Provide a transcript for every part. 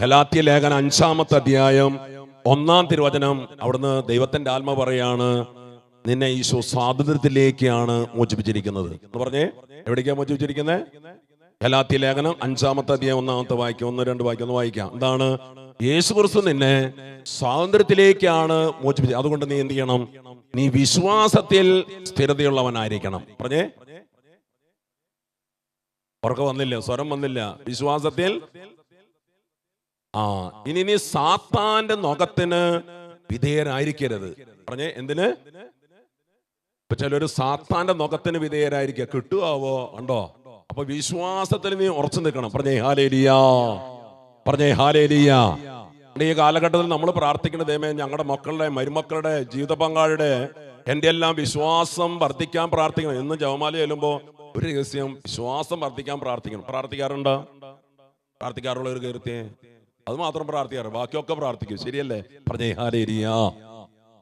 ഗലാത്യ ലേഖനം 5-ാമത്തെ അധ്യായം 1-ാം തിരുവചനം. അവിടുന്ന് ദൈവത്തിന്റെ ആത്മ പറയാണ്, നിന്നെ ഈശോ സ്വാതന്ത്ര്യത്തിലേക്കാണ് മോചിപ്പിച്ചിരിക്കുന്നത് എന്ന് പറഞ്ഞേ. എവിടേക്കാ മോചിപ്പിച്ചിരിക്കുന്നത്? ഗലാത്യ ലേഖനം 5-ാമത്തെ അധ്യായം 1-ാമത്തെ വാക്യം. 1-2 വാക്യം ഒന്ന് വായിക്കാം. എന്താണ്? യേശു ക്രിസ്തു നിന്നെ സ്വാതന്ത്ര്യത്തിലേക്കാണ് മോചിപ്പിച്ചത്. അതുകൊണ്ട് നീ എന്ത് ചെയ്യണം? നീ വിശ്വാസത്തിൽ സ്ഥിരതയുള്ളവനായിരിക്കണം. പറഞ്ഞേ. ഉറക്കം വന്നില്ല, സ്വരം വന്നില്ല. വിശ്വാസത്തിൽ. ഇനി നീ സാത്താന്റെ നുകത്തിന് വിധേയരായിരിക്കരുത്. പറഞ്ഞേ. എന്തിന്? ഇപ്പൊ ചിലര് സാത്താന്റെ നുകത്തിന് വിധേയരായിരിക്കുക. കിട്ടുവോ? ഉണ്ടോ? അപ്പൊ വിശ്വാസത്തിൽ നീ ഉറച്ചു നിൽക്കണം. പറഞ്ഞേ ഹല്ലേലൂയ. പറഞ്ഞേ ഹല്ലേലൂയ. ഈ കാലഘട്ടത്തിൽ നമ്മൾ പ്രാർത്ഥിക്കുന്ന ദൈവമേ, ഞങ്ങളുടെ മക്കളുടെ മരുമക്കളുടെ ജീവിത പങ്കാളിയുടെ എന്റെ എല്ലാം വിശ്വാസം വർദ്ധിക്കാൻ പ്രാർത്ഥിക്കണം. എന്നും ജപമാല ചെല്ലുമ്പോ ഒരു രഹസ്യം, വിശ്വാസം വർദ്ധിക്കാൻ പ്രാർത്ഥിക്കണം. പ്രാർത്ഥിക്കാറുണ്ടോ? പ്രാർത്ഥിക്കാറുള്ള ഒരു കീർത്തിയെ അത് മാത്രം പ്രാർത്ഥിക്കാറ്, ബാക്കിയൊക്കെ പ്രാർത്ഥിക്കും. ശരിയല്ലേ? പറഞ്ഞേ ഹല്ലേലൂയ.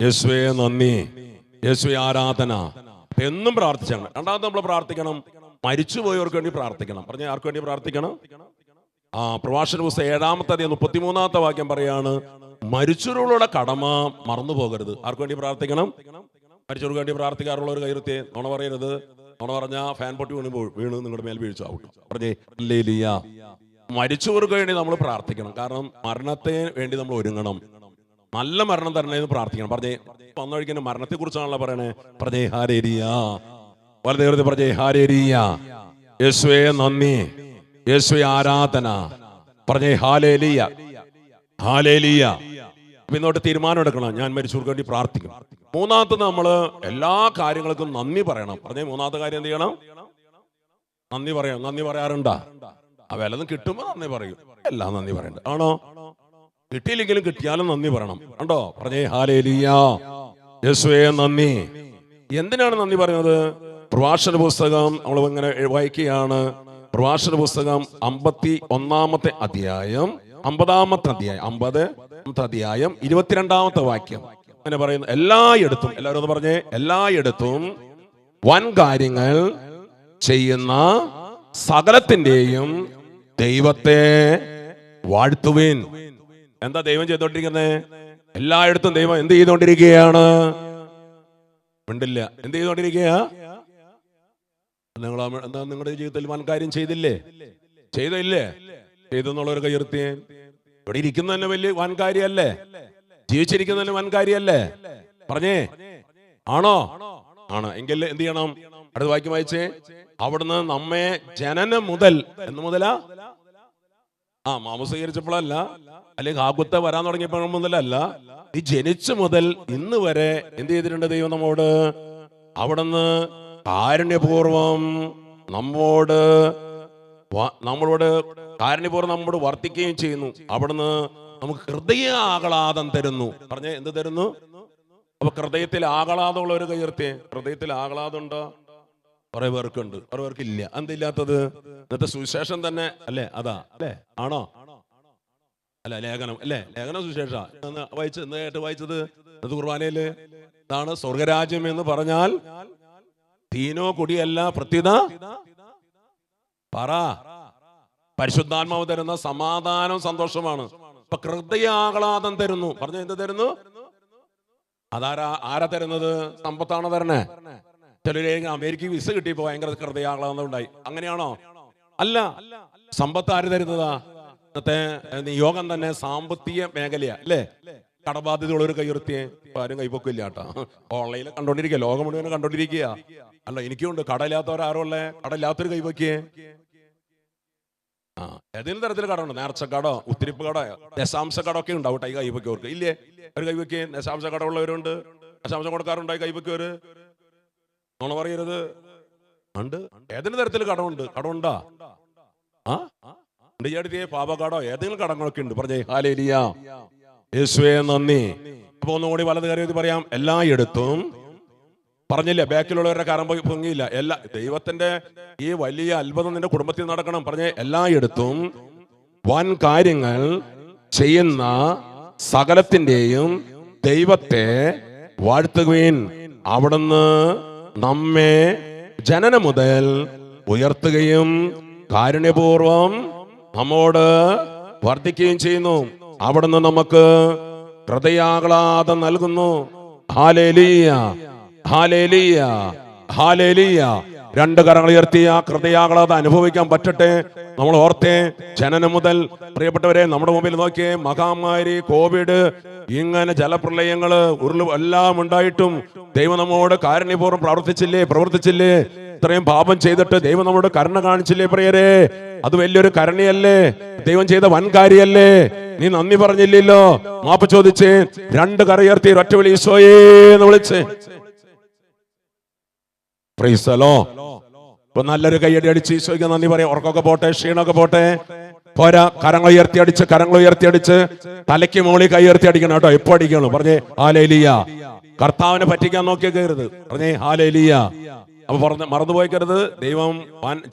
യേശുവേ നന്ദി, യേശുവേ ആരാധന. എന്നും പ്രാർത്ഥിച്ചാണ്. രണ്ടാമത് നമ്മൾ പ്രാർത്ഥിക്കണം, മരിച്ചുപോയവർക്ക് വേണ്ടി പ്രാർത്ഥിക്കണം. പറഞ്ഞേ, ആർക്ക് വേണ്ടി പ്രാർത്ഥിക്കണം? പ്രഭാഷണ പുസ്തകം 7-ാമത്തെ അധ്യായം 33-ാമത്തെ വാക്യം പറയാണ്, മരിച്ചവരുടെ കടമ മറന്നു പോകരുത്. ആർക്ക് വേണ്ടി പ്രാർത്ഥിക്കണം? മരിച്ചവർക്ക് വേണ്ടി പ്രാർത്ഥിക്കാറുള്ള ഒരു കൈർത്തിയെ നുണ പറയരുത്. നുണ പറഞ്ഞാൽ ഫാൻ പൊട്ടി വീണ് നിങ്ങളുടെ മേൽ വീഴ്ച ആവും. പറഞ്ഞേ ഹല്ലേലൂയ. മരിച്ചവർക്ക് വേണ്ടി നമ്മൾ പ്രാർത്ഥിക്കണം. കാരണം മരണത്തെ വേണ്ടി നമ്മൾ ഒരുങ്ങണം. നല്ല മരണം തരണേന്ന് പ്രാർത്ഥിക്കണം. പറഞ്ഞേ. വന്നു കഴിക്കുന്ന മരണത്തെ കുറിച്ചാണല്ലോ പറയണേ. പറഞ്ഞേ ഹല്ലേലൂയ. വളരെ പറഞ്ഞേ ഹല്ലേലൂയ. യേശുവേ നന്ദി, യേശുവേ ആരാധന. പറഞ്ഞേ ഹല്ലേലൂയ. ഹല്ലേലൂയ. ഇന്നോട്ട് തീരുമാനം എടുക്കണം, ഞാൻ മരിച്ചവർക്ക് വേണ്ടി പ്രാർത്ഥിക്കും. മൂന്നാമത്തെ, നമ്മള് എല്ലാ കാര്യങ്ങൾക്കും നന്ദി പറയണം. പറഞ്ഞേ. മൂന്നാമത്തെ കാര്യം എന്ത് ചെയ്യണം? നന്ദി പറയണം. നന്ദി പറയാറുണ്ടാ? വല്ലതും കിട്ടുമ്പോ നന്ദി പറയും. എല്ലാം നന്ദി പറയണ്ട ആണോ? കിട്ടിയില്ലെങ്കിലും കിട്ടിയാലും നന്ദി പറയണം. കണ്ടോ? പറഞ്ഞേ ഹല്ലേലൂയ. യേശുവേ നന്ദി. എന്തിനാണ് നന്ദി പറയുന്നത്? പ്രഭാഷണ പുസ്തകം നമ്മൾ ഇങ്ങനെ വായിക്കുകയാണ്. പ്രഭാഷണ പുസ്തകം 51-ാമത്തെ അധ്യായം 50-ാമത്തെ അധ്യായം 22-ാമത്തെ വാക്യം അങ്ങനെ പറയുന്നു, എല്ലായിടത്തും, എല്ലാവരും ഒന്ന് പറഞ്ഞേ, എല്ലായിടത്തും വൻ കാര്യങ്ങൾ ചെയ്യുന്ന സകലത്തിന്റെയും ദൈവത്തെ വാഴ്ത്തുവിൻ. എന്താ ദൈവം ചെയ്തോണ്ടിരിക്കുന്നത്? എല്ലായിടത്തും ദൈവം എന്ത് ചെയ്തോണ്ടിരിക്കുകയാണ്? ഉണ്ടില്ല. എന്ത് ചെയ്തോണ്ടിരിക്കുക? എന്താ നിങ്ങളുടെ ജീവിതത്തിൽ വൻ കാര്യം ചെയ്തില്ലേ? ചെയ്തില്ലേ? ചെയ്തെന്നുള്ളൊരു കയ്യർത്തിയെ. ഇവിടെ ഇരിക്കുന്ന തന്നെ വലിയ വൻ കാര്യല്ലേ? ജീവിച്ചിരിക്കുന്നതിന് വൻ കാര്യല്ലേ? പറഞ്ഞേ. ആണോ? ആണ്. എങ്കിൽ എന്ത് ചെയ്യണം? അടുത്ത വാക്യം വായിച്ചേ. അവിടുന്ന് നമ്മെ ജനനം മുതൽ, എന്ന് മുതലാ? മാമോദീസ സ്വീകരിച്ചപ്പോഴല്ല, അല്ലെങ്കിൽ ആകുത്ത വരാൻ തുടങ്ങിയപ്പോൾ മുതലല്ല, ഈ ജനിച്ച മുതൽ ഇന്ന് വരെ എന്ത് ചെയ്തിട്ടുണ്ട് ദൈവം നമ്മോട്? അവിടുന്ന് കാരുണ്യപൂർവം നമ്മളോട് വർത്തിക്കുകയും ചെയ്യുന്നു. അവിടുന്ന് നമുക്ക് ഹൃദയ ആഹ്ലാദം തരുന്നു. പറഞ്ഞേ, എന്ത് തരുന്നു? അപ്പൊ ഹൃദയത്തിൽ ആഹ്ലാദമുള്ള ഒരു കയ്യർത്തിയെ. ഹൃദയത്തിൽ ആഹ്ലാദം ഉണ്ടോ? കുറെ പേർക്കുണ്ട്, കുറെ പേർക്ക് ഇല്ല. എന്തില്ലാത്തത്? ഇന്നത്തെ സുവിശേഷം തന്നെ അല്ലേ? അതാ അല്ലേ? ആണോ? അല്ല, ലേഖനം അല്ലേ? ലേഖനം സുവിശേഷ വായിച്ചത് കുർബാനയില് ഇതാണ്. സ്വർഗരാജ്യം എന്ന് പറഞ്ഞാൽ തീനോ കുടിയല്ല, പ്രത്യുത പറ പരിശുദ്ധാത്മാവ് തരുന്ന സമാധാനം, സന്തോഷമാണ്. ഇപ്പൊ ഹൃദയ ആഹ്ലാദം തരുന്നു. പറഞ്ഞ എന്ത് തരുന്നു? ആരാ തരുന്നത്? സമ്പത്താണോ തരണേ? ചിലര് അമേരിക്കക്ക് വിസ കിട്ടിയപ്പോ ഭയങ്കര ഹൃദയാഹ്ലാദം ഉണ്ടായി. അങ്ങനെയാണോ? അല്ല. സമ്പത്ത് ആര് തരുന്നതാ? ഇന്നത്തെ നിയോഗം തന്നെ സാമ്പത്തിക മേഖലയാ അല്ലേ? കടബാധ്യതയുള്ള ഒരു കൈയുർത്തിയെ ആരും കൈപ്പൊക്കില്ല കേട്ടോ. ഓൺലൈനിൽ കണ്ടോണ്ടിരിക്കുക, ലോകം മുഴുവൻ കണ്ടോണ്ടിരിക്കുക. അല്ല, എനിക്കുണ്ട്. കടയില്ലാത്തവരാരുള്ളേ? കടയില്ലാത്തൊരു കൈപ്പൊക്കിയെ. ഏതെങ്കിലും തരത്തിൽ കടമുണ്ട്. നേർച്ചക്കടോ, ഉത്തിരിപ്പ് കടോ, ദശാംശ കടമൊക്കെ ഉണ്ടാവും ഈ കൈപ്പൊക്കിയവർക്ക്. ഇല്ലേ? ഒരു കൈപ്പൊക്കി ദശാംശ കടമുള്ളവരുണ്ട്, ദശാംശം കൊടുക്കാറുണ്ടായി കൈപ്പൊക്കിയവര്. നോണ പറയരുത്. ഉണ്ട്. ഏതെങ്കിലും തരത്തിൽ കടമുണ്ട്. കടമുണ്ടാ? പാപകടോ ഏതെങ്കിലും കടങ്ങളൊക്കെ ഉണ്ട്. പറഞ്ഞേ ഹല്ലേലൂയ. യേശുവേ നന്ദി. അപ്പൊ ഒന്നുകൂടി വലത് കാര്യം പറയാം. എല്ലായിടത്തും പറഞ്ഞില്ല, ബാക്കിലുള്ളവരുടെ കാരം പൊങ്ങിയില്ല. എല്ലാ ദൈവത്തിന്റെ ഈ വലിയ അത്ഭുതം നിന്റെ കുടുംബത്തിൽ നടക്കണം. പറഞ്ഞേ, എല്ലായിടത്തും വൻ കാര്യങ്ങൾ ചെയ്യുന്ന സകലത്തിന്റെയും ദൈവത്തെ വാഴ്ത്തുകയും അവിടുന്ന് നമ്മെ ജനനം മുതൽ ഉയർത്തുകയും കാരുണ്യപൂർവം നമ്മോട് വർദ്ധിക്കുകയും ചെയ്യുന്നു. അവിടുന്ന് നമുക്ക് ഹൃദയാഹ്ലാദം നൽകുന്നു. Hallelujah, hallelujah, hallelujah. രണ്ട് കരങ്ങൾ ഉയർത്തി ആ ഹൃദയാഹ്ലാദം അനുഭവിക്കാൻ പറ്റട്ടെ. നമ്മൾ ഓർത്തേ, ജനനം മുതൽ പ്രിയപ്പെട്ടവരെ നമ്മുടെ മുമ്പിൽ നോക്കിയേ, മഹാമാരി, കോവിഡ്, ഇങ്ങനെ ജലപ്രളയങ്ങള് എല്ലാം ഉണ്ടായിട്ടും ദൈവം നമ്മോട് കാരുണ്യപൂർവ്വം പ്രവർത്തിച്ചില്ലേ? ഇത്രയും പാപം ചെയ്തിട്ട് ദൈവം നമ്മോട് കരുണ കാണിച്ചില്ലേ പ്രിയരെ? അത് വലിയൊരു കരുണയല്ലേ? ദൈവം ചെയ്ത വൻ കാര്യല്ലേ? നീ നന്ദി പറഞ്ഞില്ലല്ലോ, മാപ്പ് ചോദിച്ചേ, രണ്ട് കരയുയർത്തി ഒറ്റ വിളി ഈശോയേ എന്ന് വിളിച്ചേ. Price the Lord. ഇപ്പൊ നല്ലൊരു കൈയടി അടിച്ച് ഈശോയ്ക്ക് നന്ദി പറയാം. ഉറക്കൊക്കെ പോട്ടെ, ക്ഷീണമൊക്കെ പോട്ടെ. പോരാ, കരങ്ങൾ ഉയർത്തി അടിച്ച് തലയ്ക്ക് മുകളിൽ കൈ ഉയർത്തി അടിക്കണം കേട്ടോ. എപ്പോ അടിക്കണം പറഞ്ഞേ ഹല്ലേലൂയ. കർത്താവിനെ പറ്റിക്കാൻ നോക്കിയേക്കരുത്, പറഞ്ഞേ ഹല്ലേലൂയ. അപ്പൊ മറന്നുപോയിക്കരുത്, ദൈവം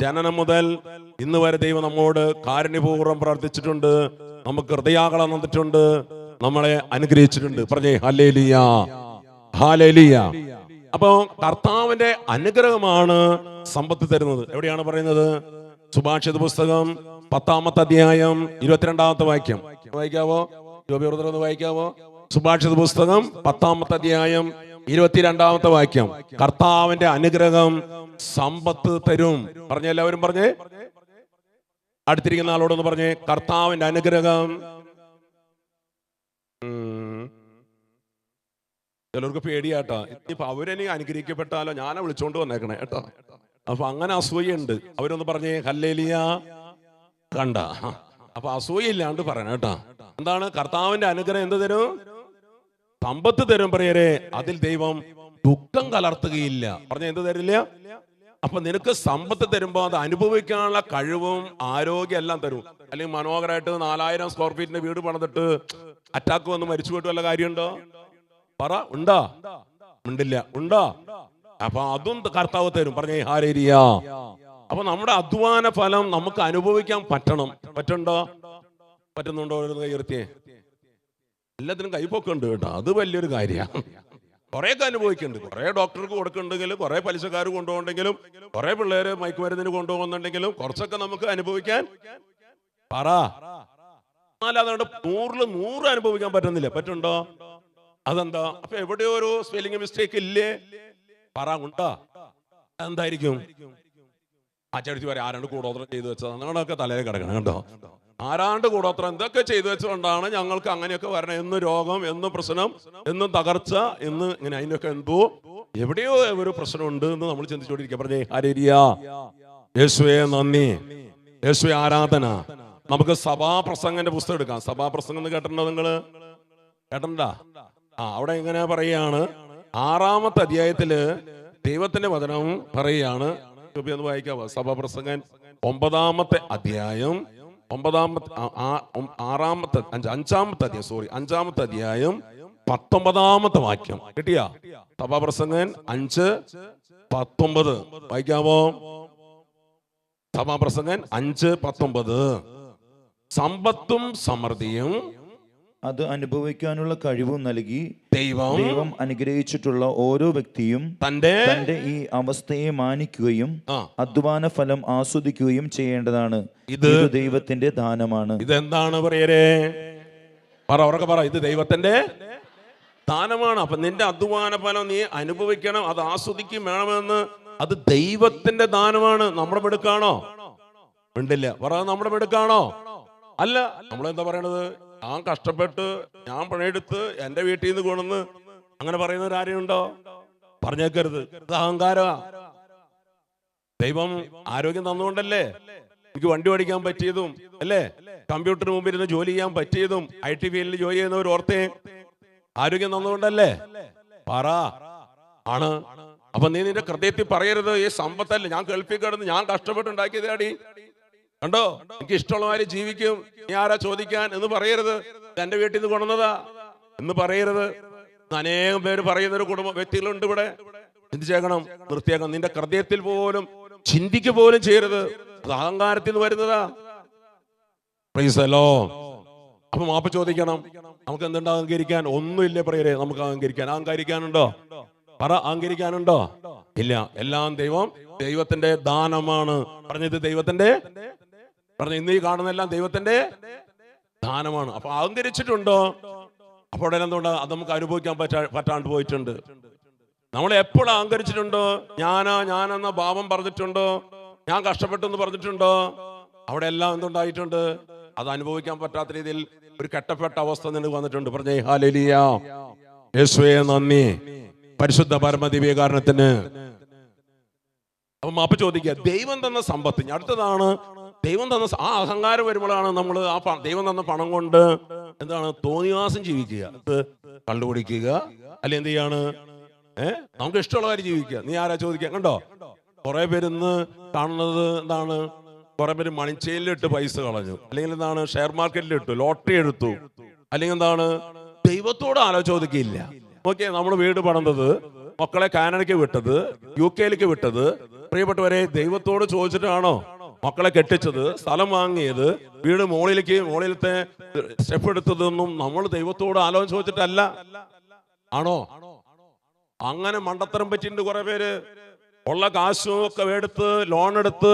ജനനം മുതൽ ഇന്ന് വരെ ദൈവം നമ്മോട് കാരുണ്യപൂർവ്വം പ്രവർത്തിച്ചിട്ടുണ്ട്, നമുക്ക് ഹൃദയാഹ്ലാദം തന്നിട്ടുണ്ട്, നമ്മളെ അനുഗ്രഹിച്ചിട്ടുണ്ട്. പറഞ്ഞേ ഹല്ലേലൂയ, ഹല്ലേലൂയ. അപ്പൊ കർത്താവിന്റെ അനുഗ്രഹമാണ് സമ്പത്ത് തരുന്നത്. എവിടെയാണ് പറയുന്നത്? സുഭാഷിത പുസ്തകം 10-ാമത്തെ അധ്യായം 22-ാമത്തെ വാക്യം വായിക്കാവോ? വായിക്കാവോ? സുഭാഷിത പുസ്തകം 10-ാമത്തെ അധ്യായം 22-ാമത്തെ വാക്യം. കർത്താവിന്റെ അനുഗ്രഹം സമ്പത്ത് തരും. പറഞ്ഞേ, എല്ലാവരും പറഞ്ഞേ. അടുത്തിരിക്കുന്ന ആളോടൊന്ന് പറഞ്ഞേ, കർത്താവിന്റെ അനുഗ്രഹം. ചിലർക്ക് പേടിയാട്ടാ, ഇപ്പൊ അവരെനി അനുഗ്രഹിക്കപ്പെട്ടാലോ ഞാനെ വിളിച്ചോണ്ട് വന്നേക്കണേ കേട്ടോ. അപ്പൊ അങ്ങനെ അസൂയുണ്ട്. അവരൊന്ന് പറഞ്ഞേ ഹല്ലേലൂയ. കണ്ട, അപ്പൊ അസൂയില്ലാണ്ട് പറയണം കേട്ടോ. എന്താണ് കർത്താവിന്റെ അനുഗ്രഹം? എന്ത് തരും? സമ്പത്ത് തരും പ്രിയരെ. അതിൽ ദൈവം ദുഃഖം കലർത്തുകയില്ല. പറഞ്ഞ എന്ത് തരില്ല? അപ്പൊ നിനക്ക് സമ്പത്ത് തരുമ്പോ അത് അനുഭവിക്കാനുള്ള കഴിവും ആരോഗ്യം എല്ലാം തരും. അല്ലെങ്കിൽ മനോഹരമായിട്ട് 4000 സ്ക്വയർ ഫീറ്റിന്റെ വീട് പണിതിട്ട് അറ്റാക്ക് വന്ന് മരിച്ചു പോയിട്ട് വല്ല കാര്യമുണ്ടോ? പറ, ഉണ്ടോ? ഉണ്ടില്ല. ഉണ്ടോ? അപ്പൊ അതും കർത്താവ് തരും. പറഞ്ഞേ ഹല്ലേലൂയ. അപ്പൊ നമ്മുടെ അധ്വാന ഫലം നമുക്ക് അനുഭവിക്കാൻ പറ്റണം. പറ്റുണ്ടോ? പറ്റുന്നുണ്ടോ? കൈർത്തിയേ. എല്ലാത്തിനും കൈപ്പൊക്കുണ്ട് കേട്ടോ. അത് വലിയൊരു കാര്യമാണ്. കുറെയൊക്കെ അനുഭവിക്കുന്നുണ്ട്. കുറെ ഡോക്ടർക്ക് കൊടുക്കുന്നുണ്ടെങ്കിലും, കുറെ പലിശക്കാർ കൊണ്ടുപോകുന്നുണ്ടെങ്കിലും, കുറെ പിള്ളേര് മയക്കുമരുന്നിന് കൊണ്ടുപോകുന്നുണ്ടെങ്കിലും കുറച്ചൊക്കെ നമുക്ക് അനുഭവിക്കാൻ പറ. അതുകൊണ്ട് 100 അനുഭവിക്കാൻ പറ്റുന്നില്ല. പറ്റുണ്ടോ? അതെന്താ? അപ്പൊ എവിടെയോ ഒരു സ്പെല്ലിംഗ് മിസ്റ്റേക്ക് ഇല്ലേ? പറ, ഉണ്ടാ? എന്തായിരിക്കും? അച്ചടിച്ച് പറയാം, ആരാണ്ട് കൂടോത്രം ചെയ്തു വെച്ചത് ഞങ്ങളൊക്കെ തലയിൽ കിടക്കണം കേട്ടോ. ആരാണ്ട് കൂടോത്രം എന്തൊക്കെ ചെയ്തു വെച്ചുകൊണ്ടാണ് ഞങ്ങൾക്ക് അങ്ങനെയൊക്കെ വരണം. എന്ന് രോഗം, എന്ന് പ്രശ്നം, എന്നും തകർച്ച, എന്ന് ഇങ്ങനെ അതിനൊക്കെ എന്തോ എവിടെയോ ഒരു പ്രശ്നമുണ്ട് എന്ന് നമ്മൾ ചിന്തിച്ചുകൊണ്ടിരിക്കുക. പറഞ്ഞേ ഹല്ലേലൂയ. യേശുവേ നന്ദി, യേശുവേ ആരാധന. നമുക്ക് സഭാപ്രസംഗന്റെ പുസ്തകം എടുക്കാം. സഭാപ്രസംഗം എന്ന് കേട്ടിട്ടുണ്ടോ നിങ്ങള്? കേട്ടിട്ടുണ്ടാ? അവിടെ ഇങ്ങനെ പറയാണ്, 6-ാമത്തെ അധ്യായത്തില് ദൈവത്തിന്റെ വചനം പറയാണ്. ഒന്ന് വായിക്കാവോ? സഭാപ്രസംഗൻ 9-ാമത്തെ അധ്യായം 5-ാമത്തെ അധ്യായം 19-ാമത്തെ വാക്യം കിട്ടിയാ? സഭാപ്രസംഗൻ 5:19 വായിക്കാമോ? സഭാപ്രസംഗൻ 5:19. സമ്പത്തും സമൃദ്ധിയും അത് അനുഭവിക്കാനുള്ള കഴിവും നൽകി ദൈവം അനുഗ്രഹിച്ചിട്ടുള്ള ഓരോ വ്യക്തിയും തന്റെ ഈ അവസ്ഥയെ മാനിക്കുകയും അധ്വാന ഫലം ആസ്വദിക്കുകയും ചെയ്യേണ്ടതാണ്. ഇത് ദൈവത്തിന്റെ ദാനമാണ്. ഇതെന്താണ് പറയരേ? ഉറക്കെ പറ. ഇത് ദൈവത്തിന്റെ ദാനമാണ്. അപ്പൊ നിന്റെ അധ്വാന ഫലം നീ അനുഭവിക്കണം, അത് ആസ്വദിക്കും വേണമെന്ന്. അത് ദൈവത്തിന്റെ ദാനമാണ്. നമ്മുടെ മെടുക്കാണോ? ഉണ്ടില്ല. പറ, നമ്മുടെ മെടുക്കാണോ? അല്ല. നമ്മളെന്താ പറയണത്? ഞാൻ കഷ്ടപ്പെട്ട്, ഞാൻ പണിയെടുത്ത് എന്റെ വീട്ടിൽ നിന്ന് കൊണ്ടുവന്ന് അങ്ങനെ പറയുന്ന ആരെയുണ്ടോ? പറഞ്ഞേക്കരുത്. ഇത് അഹങ്കാരമാ. ദൈവം ആരോഗ്യം തന്നുകൊണ്ടല്ലേ എനിക്ക് വണ്ടി ഓടിക്കാൻ പറ്റിയതും, അല്ലേ? കമ്പ്യൂട്ടറിന് മുമ്പിൽ ഇരുന്ന് ജോലി ചെയ്യാൻ പറ്റിയതും, IT ഫീൽഡിൽ ജോലി ചെയ്യുന്നവർ ഓർത്തേ, ആരോഗ്യം തന്നുകൊണ്ടല്ലേ? പറ, ആണ്. അപ്പൊ നീ നിന്റെ ഹൃദയത്തിൽ പറയരുത് ഈ സമ്പത്തല്ലേ, ഞാൻ ഗൾഫിൽ കിടന്ന് ഞാൻ കഷ്ടപ്പെട്ടുണ്ടാക്കിയതാടി, കണ്ടോ എനിക്ക് ഇഷ്ടമുള്ള മാതിരി ജീവിക്കും, നീ ആരാ ചോദിക്കാൻ എന്ന് പറയരുത്. എന്റെ വീട്ടിൽ നിന്ന് കൊണ്ടുവന്നതാ എന്ന് പറയരുത്. അനേകം പേര് പറയുന്ന ഒരു വ്യക്തികളുണ്ട് ഇവിടെ. ചിന്തിച്ചേക്കണം, നിർത്തിയേക്കണം. നിന്റെ ഹൃദയത്തിൽ പോലും ചിന്തിക്കുക പോലും ചെയ്യരുത്. അത് അഹങ്കാരത്തിൽ നിന്ന് വരുന്നതാ. Praise the Lord. അപ്പൊ മാപ്പ് ചോദിക്കണം. നമുക്ക് എന്തുണ്ട് അഹങ്കരിക്കാൻ? ഒന്നുമില്ല പ്രിയരെ. നമുക്ക് അഹങ്കരിക്കാനുണ്ടോ? പറ, അഹങ്കരിക്കാനുണ്ടോ? ഇല്ല. എല്ലാം ദൈവത്തിന്റെ ദാനമാണ്. പറഞ്ഞത് ദൈവത്തിന്റെ, പറഞ്ഞ ഇന്ന് ഈ കാണുന്നതെല്ലാം ദൈവത്തിന്റെ ദാനമാണ്. അപ്പൊ അഹങ്കരിച്ചിട്ടുണ്ടോ? അപ്പോൾ എന്തുകൊണ്ട് അത് നമുക്ക് അനുഭവിക്കാൻ പറ്റാണ്ട് പോയിട്ടുണ്ട്. നമ്മൾ എപ്പോഴും അഹങ്കരിച്ചിട്ടുണ്ടോ? ഞാനെന്ന ഭാവം പറഞ്ഞിട്ടുണ്ടോ? ഞാൻ കഷ്ടപ്പെട്ടെന്ന് പറഞ്ഞിട്ടുണ്ടോ? അവിടെ എല്ലാം എന്തുണ്ടായിട്ടുണ്ട്? അത് അനുഭവിക്കാൻ പറ്റാത്ത രീതിയിൽ ഒരു കെട്ടപ്പെട്ട അവസ്ഥ നിനക്ക് വന്നിട്ടുണ്ട്. പറഞ്ഞേ ഹല്ലേലൂയ, യേശുവേ നന്ദി, പരിശുദ്ധ പരമദിവ്യകാരണത്തിന്. അപ്പൊ മാപ്പ് ചോദിക്കുക, ദൈവം തന്ന സമ്പത്ത്. അടുത്തതാണ് ദൈവം തന്ന ആ അഹങ്കാരം വരുമ്പോഴാണ് നമ്മൾ ആ ദൈവം തന്ന പണം കൊണ്ട് എന്താണ് തോന്നിവാസം ജീവിക്കുക, കണ്ടുപിടിക്കുക, അല്ലെ എന്ത് ചെയ്യാണ്? നമുക്ക് ഇഷ്ടമുള്ള കാര്യം ജീവിക്കുക. നീ ആരാ ചോദിക്കുക? കണ്ടോ, കുറെ പേര് ഇന്ന് കാണുന്നത് എന്താണ്? കുറെ പേര് മണിച്ചെയിലിട്ട് പൈസ കളഞ്ഞു, അല്ലെങ്കിൽ എന്താണ് ഷെയർ മാർക്കറ്റിലിട്ടു, ലോട്ടറി എടുത്തു, അല്ലെങ്കിൽ എന്താണ് ദൈവത്തോട് ചോദിക്കില്ല. ഓക്കെ, നമ്മൾ വീട് പണിതത്, മക്കളെ കാനഡയ്ക്ക് വിട്ടത്, UK വിട്ടത്, പ്രിയപ്പെട്ടവരെ ദൈവത്തോട് ചോദിച്ചിട്ടാണോ മക്കളെ കെട്ടിച്ചത്, സ്ഥലം വാങ്ങിയത്, വീട് മുകളിലത്തെ സ്റ്റെപ്പ് എടുത്തതൊന്നും നമ്മൾ ദൈവത്തോട് ചോദിച്ചിട്ടല്ല. ആണോ? അങ്ങനെ മണ്ടത്തരം പറ്റിയിട്ടുണ്ട് കുറെ പേര്. ഉള്ള കാശും ഒക്കെ എടുത്ത് ലോൺ എടുത്ത്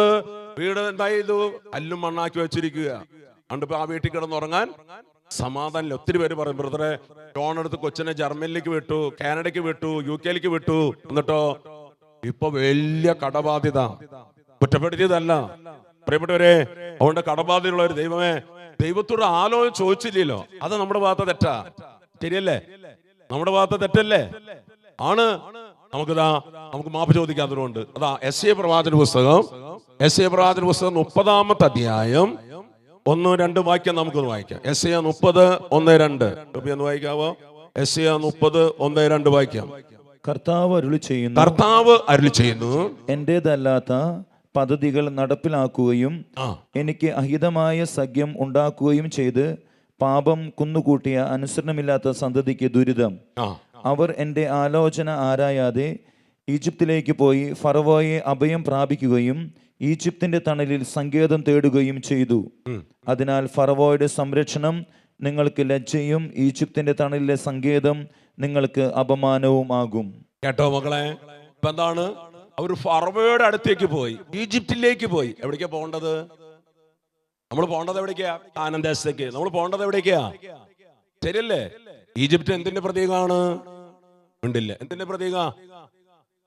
വീട് എന്തായി ഇത് അല്ലും മണ്ണാക്കി വെച്ചിരിക്കുക. അതുകൊണ്ട് ആ വീട്ടിൽ കിടന്നുറങ്ങാൻ സമാധാനം. ഒത്തിരി പേര് പറയും, ബ്രദറെ ലോൺ എടുത്ത് കൊച്ചിനെ ജർമ്മനിലേക്ക് വിട്ടു, കാനഡയ്ക്ക് വിട്ടു, UK വിട്ടു, എന്നിട്ടോ ഇപ്പൊ വലിയ കടബാധ്യത. കുറ്റപ്പെടുത്തിയതല്ല പ്രിയപ്പെട്ടവരെ. അതുകൊണ്ട് കടബാധ്യതയുള്ള ഒരു ദൈവമേ, ദൈവത്തോട് ചോദിച്ചില്ലല്ലോ, അത് നമ്മുടെ ഭാഗത്ത് തെറ്റാ. ശരിയല്ലേ? നമ്മുടെ ഭാഗത്ത് തെറ്റല്ലേ? ആണ്. നമുക്ക് മാപ്പ് ചോദിക്കാത്തതുകൊണ്ട് അതാ യെശയ്യാ പ്രവാചക പുസ്തകം 30-ാമത്തെ അധ്യായം 1-2 വാക്യം നമുക്കൊന്ന് വായിക്കാം. യെശയ്യാ 30:1-2 ഒന്ന് വായിക്കാവോ? യെശയ്യാ 30:1-2 വാക്യം. കർത്താവ് അരുളി ചെയ്യുന്നു, എന്റേതല്ലാത്ത പദ്ധതികൾ നടപ്പിലാക്കുകയും എനിക്ക് അഹിതമായ സഖ്യം ഉണ്ടാക്കുകയും ചെയ്ത് പാപം കുന്നുകൂട്ടിയ അനുസരണമില്ലാത്ത സന്തതിക്ക് ദുരിതം. അവർ എൻ്റെ ആലോചന ആരായാതെ ഈജിപ്തിലേക്ക് പോയി ഫറവോയെ അഭയം പ്രാപിക്കുകയും ഈജിപ്തിന്റെ തണലിൽ സങ്കേതം തേടുകയും ചെയ്തു. അതിനാൽ ഫറവോയുടെ സംരക്ഷണം നിങ്ങൾക്ക് ലജ്ജയും ഈജിപ്തിന്റെ തണലിലെ സങ്കേതം നിങ്ങൾക്ക് അപമാനവും ആകും. കേട്ടോ മക്കളെ? ഇപ്പൊ എന്താണ്? അവർ ഫറവോയുടെ അടുത്തേക്ക് പോയി, ഈജിപ്തിലേക്ക് പോയി. എവിടേക്കാ പോകേണ്ടത്? നമ്മൾ പോകേണ്ടത് എവിടേക്കാ? കാനാൻ ദേശത്തേക്ക്. നമ്മൾ പോകേണ്ടത് എവിടേക്കാ? ശരിയല്ലേ? ഈജിപ്റ്റ് എന്തിന്റെ പ്രതീകമാണ്? ഉണ്ടില്ല. എന്തിന്റെ പ്രതീക?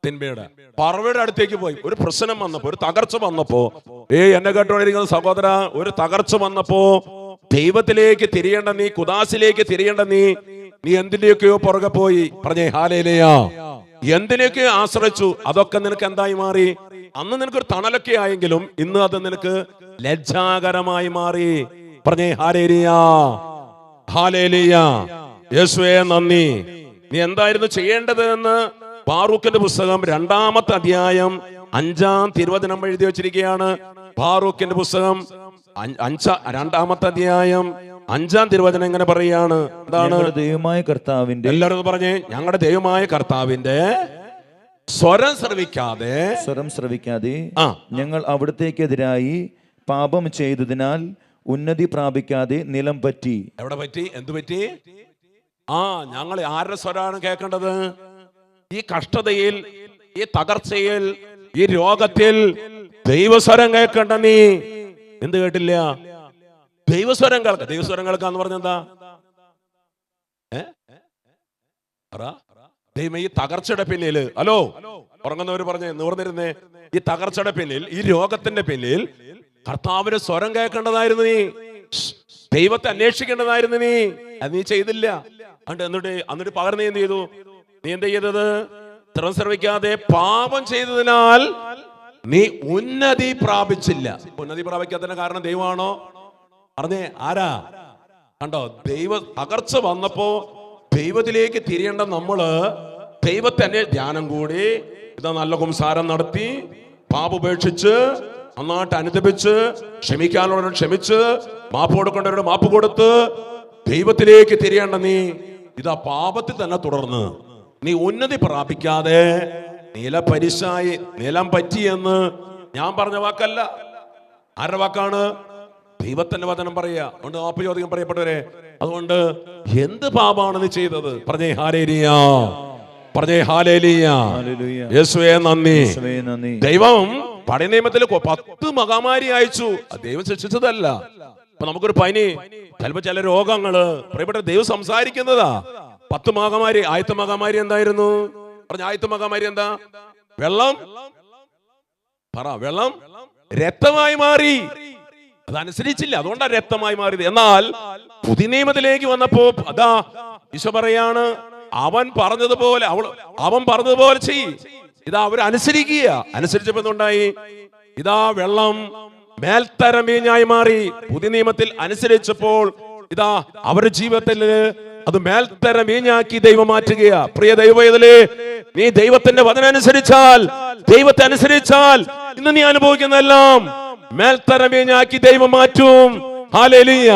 തിന്മയുടെ. ഫറവോയുടെ അടുത്തേക്ക് പോയി. ഒരു പ്രശ്നം വന്നപ്പോ, ഒരു തകർച്ച വന്നപ്പോ, എന്നെ കേട്ടോണ്ടിരിക്കുന്ന സഹോദര, ഒരു തകർച്ച വന്നപ്പോ ദൈവത്തിലേക്ക് തിരിയേണ്ട നീ, കുദാസിലേക്ക് തിരിയേണ്ട നീ എന്തിന്റെയൊക്കെയോ പുറകെ പോയി. പറഞ്ഞേ ഹല്ലേലൂയ. എന്തിനൊക്കെയോ ആശ്രയിച്ചു. അതൊക്കെ നിനക്ക് എന്തായി മാറി? അന്ന് നിനക്കൊരു തണലൊക്കെ ആയെങ്കിലും ഇന്ന് അത് നിനക്ക് ലജ്ജാകരമായി മാറി. പറഞ്ഞേ ഹല്ലേലൂയ, ഹല്ലേലൂയ, യേശുവേ നന്ദി. നീ എന്തായിരുന്നു ചെയ്യേണ്ടത് എന്ന് ബാറൂക്കിന്റെ പുസ്തകം 2-ാമത്തെ അധ്യായം 5-ാം തിരുവചനം എഴുതി വെച്ചിരിക്കുകയാണ്. ബാറൂക്കിന്റെ പുസ്തകം 2-ാമത്തെ അധ്യായം 5-ാം തിരുവചനം എങ്ങനെ പറയാണ്? എന്താണ്? ദൈവമായ കർത്താവിന്റെ, എല്ലാവരും പറഞ്ഞേ, ഞങ്ങളുടെ ദൈവമായ കർത്താവിന്റെ സ്വരം ശ്രവിക്കാതെ ഞങ്ങൾ അവിടത്തേക്കെതിരായി പാപം ചെയ്തതിനാൽ ഉന്നതി പ്രാപിക്കാതെ നിലം പറ്റി. എവിടെ പറ്റി? എന്ത് പറ്റി? ഞങ്ങൾ ആരുടെ സ്വരാണ് കേൾക്കേണ്ടത്? ഈ കഷ്ടതയിൽ, ഈ തകർച്ചയിൽ, ഈ രോഗത്തിൽ ദൈവസ്വരം കേൾക്കേണ്ട നീ എന്ത് കേട്ടില്ല? ദൈവസ്വരം കേൾക്ക. ദൈവസ്വരം കേൾക്കാന്ന് പറഞ്ഞെന്താ? ദൈവം ഈ തകർച്ചയുടെ പിന്നിൽ, ഹലോ ഉറങ്ങുന്നവര് പറഞ്ഞേ, നിവർന്നിരുന്നേ, ഈ തകർച്ചയുടെ പിന്നിൽ, ഈ രോഗത്തിന്റെ പിന്നിൽ കർത്താവിന്റെ സ്വരം കേൾക്കേണ്ടതായിരുന്നു നീ. ദൈവത്തെ അന്വേഷിക്കേണ്ടതായിരുന്നു നീ. അത് നീ ചെയ്തില്ല. എന്നിട്ട് പകരം നീ എന്ത് ചെയ്തു? നീ എന്ത് ചെയ്തത്? സ്വരം ശ്രവിക്കാതെ പാപം ചെയ്തതിനാൽ നീ ഉന്നതി പ്രാപിച്ചില്ല. ഉന്നതി പ്രാപിക്കാത്തതിന്റെ കാരണം ദൈവമാണോ? പറഞ്ഞേ, ആരാ? കണ്ടോ? തകർച്ച വന്നപ്പോ ദൈവത്തിലേക്ക് തിരിയേണ്ട നമ്മള് ദൈവത്തെ ധ്യാനം കൂടി, ഇതാ നല്ല കുംസാരം നടത്തി, പാപുപേക്ഷിച്ച്, നന്നായിട്ട് അനുദപിച്ച്, ക്ഷമിക്കാനുള്ളവരോട് ക്ഷമിച്ച്, മാപ്പ് കൊടുക്കേണ്ടവരോട് മാപ്പ് കൊടുത്ത് ദൈവത്തിലേക്ക് തിരിയേണ്ട നീ ഇതാ പാപത്തിൽ തന്നെ തുടർന്ന് നീ ഉന്നതി പ്രാപിക്കാതെ നിലം പറ്റിയെന്ന് ഞാൻ പറഞ്ഞ വാക്കല്ല. ആരുടെ വാക്കാണ്? ദൈവത്തിന്റെ വചനം പറയാ. അതുകൊണ്ട് മാപ്പ് ചോദിക്കാൻ പറയപ്പെട്ടവരെ, അതുകൊണ്ട് എന്ത് പാപമാണ് നീ ചെയ്തത്? പറഞ്ഞേ ഹല്ലേലൂയ, പറഞ്ഞേ ഹല്ലേലൂയ, യേശുവേ നന്ദി. ദൈവം പഴയ നിയമത്തിൽ 10 മഹാമാരി അയച്ചു. ദൈവം ശിക്ഷിച്ചതല്ല. അപ്പൊ നമുക്കൊരു പനി, ചിലപ്പോ ചില രോഗങ്ങള്, പ്രിയപ്പെട്ട ദൈവം സംസാരിക്കുന്നതാ. 10 മഹാമാരി, ആദ്യത്തെ മഹാമാരി എന്തായിരുന്നു? പറഞ്ഞ ആദ്യത്തെ മഹാമാരി എന്താ? വെള്ളം രക്തമായി മാറി. അതനുസരിച്ചില്ല, അതുകൊണ്ടാണ് രക്തമായി മാറിയത്. എന്നാൽ പുതിയ നിയമത്തിലേക്ക് വന്നപ്പോ അതാ ഈശോ പറയാണ്, അവൻ പറഞ്ഞതുപോലെ ചെയ്. ഇതാ അവർ അനുസരിച്ചപ്പോ എന്തുണ്ടായി? ഇതാ വെള്ളം മേൽത്തരം വീഞ്ഞായി മാറി. പുതിയ നിയമത്തിൽ അനുസരിച്ചപ്പോൾ ഇതാ അവരുടെ ജീവിതത്തിൽ അത് മേൽത്തരം വീഞ്ഞാക്കി ദൈവം മാറ്റുകയാ. പ്രിയ ദൈവവേദലേ, നീ ദൈവത്തിന്റെ വചനം അനുസരിച്ചാൽ, ദൈവത്തെ അനുസരിച്ചാൽ ഇന്ന് നീ അനുഭവിക്കുന്നതെല്ലാം മേൽത്തരം വീഞ്ഞാക്കി ദൈവം മാറ്റും. ഹല്ലേലൂയ.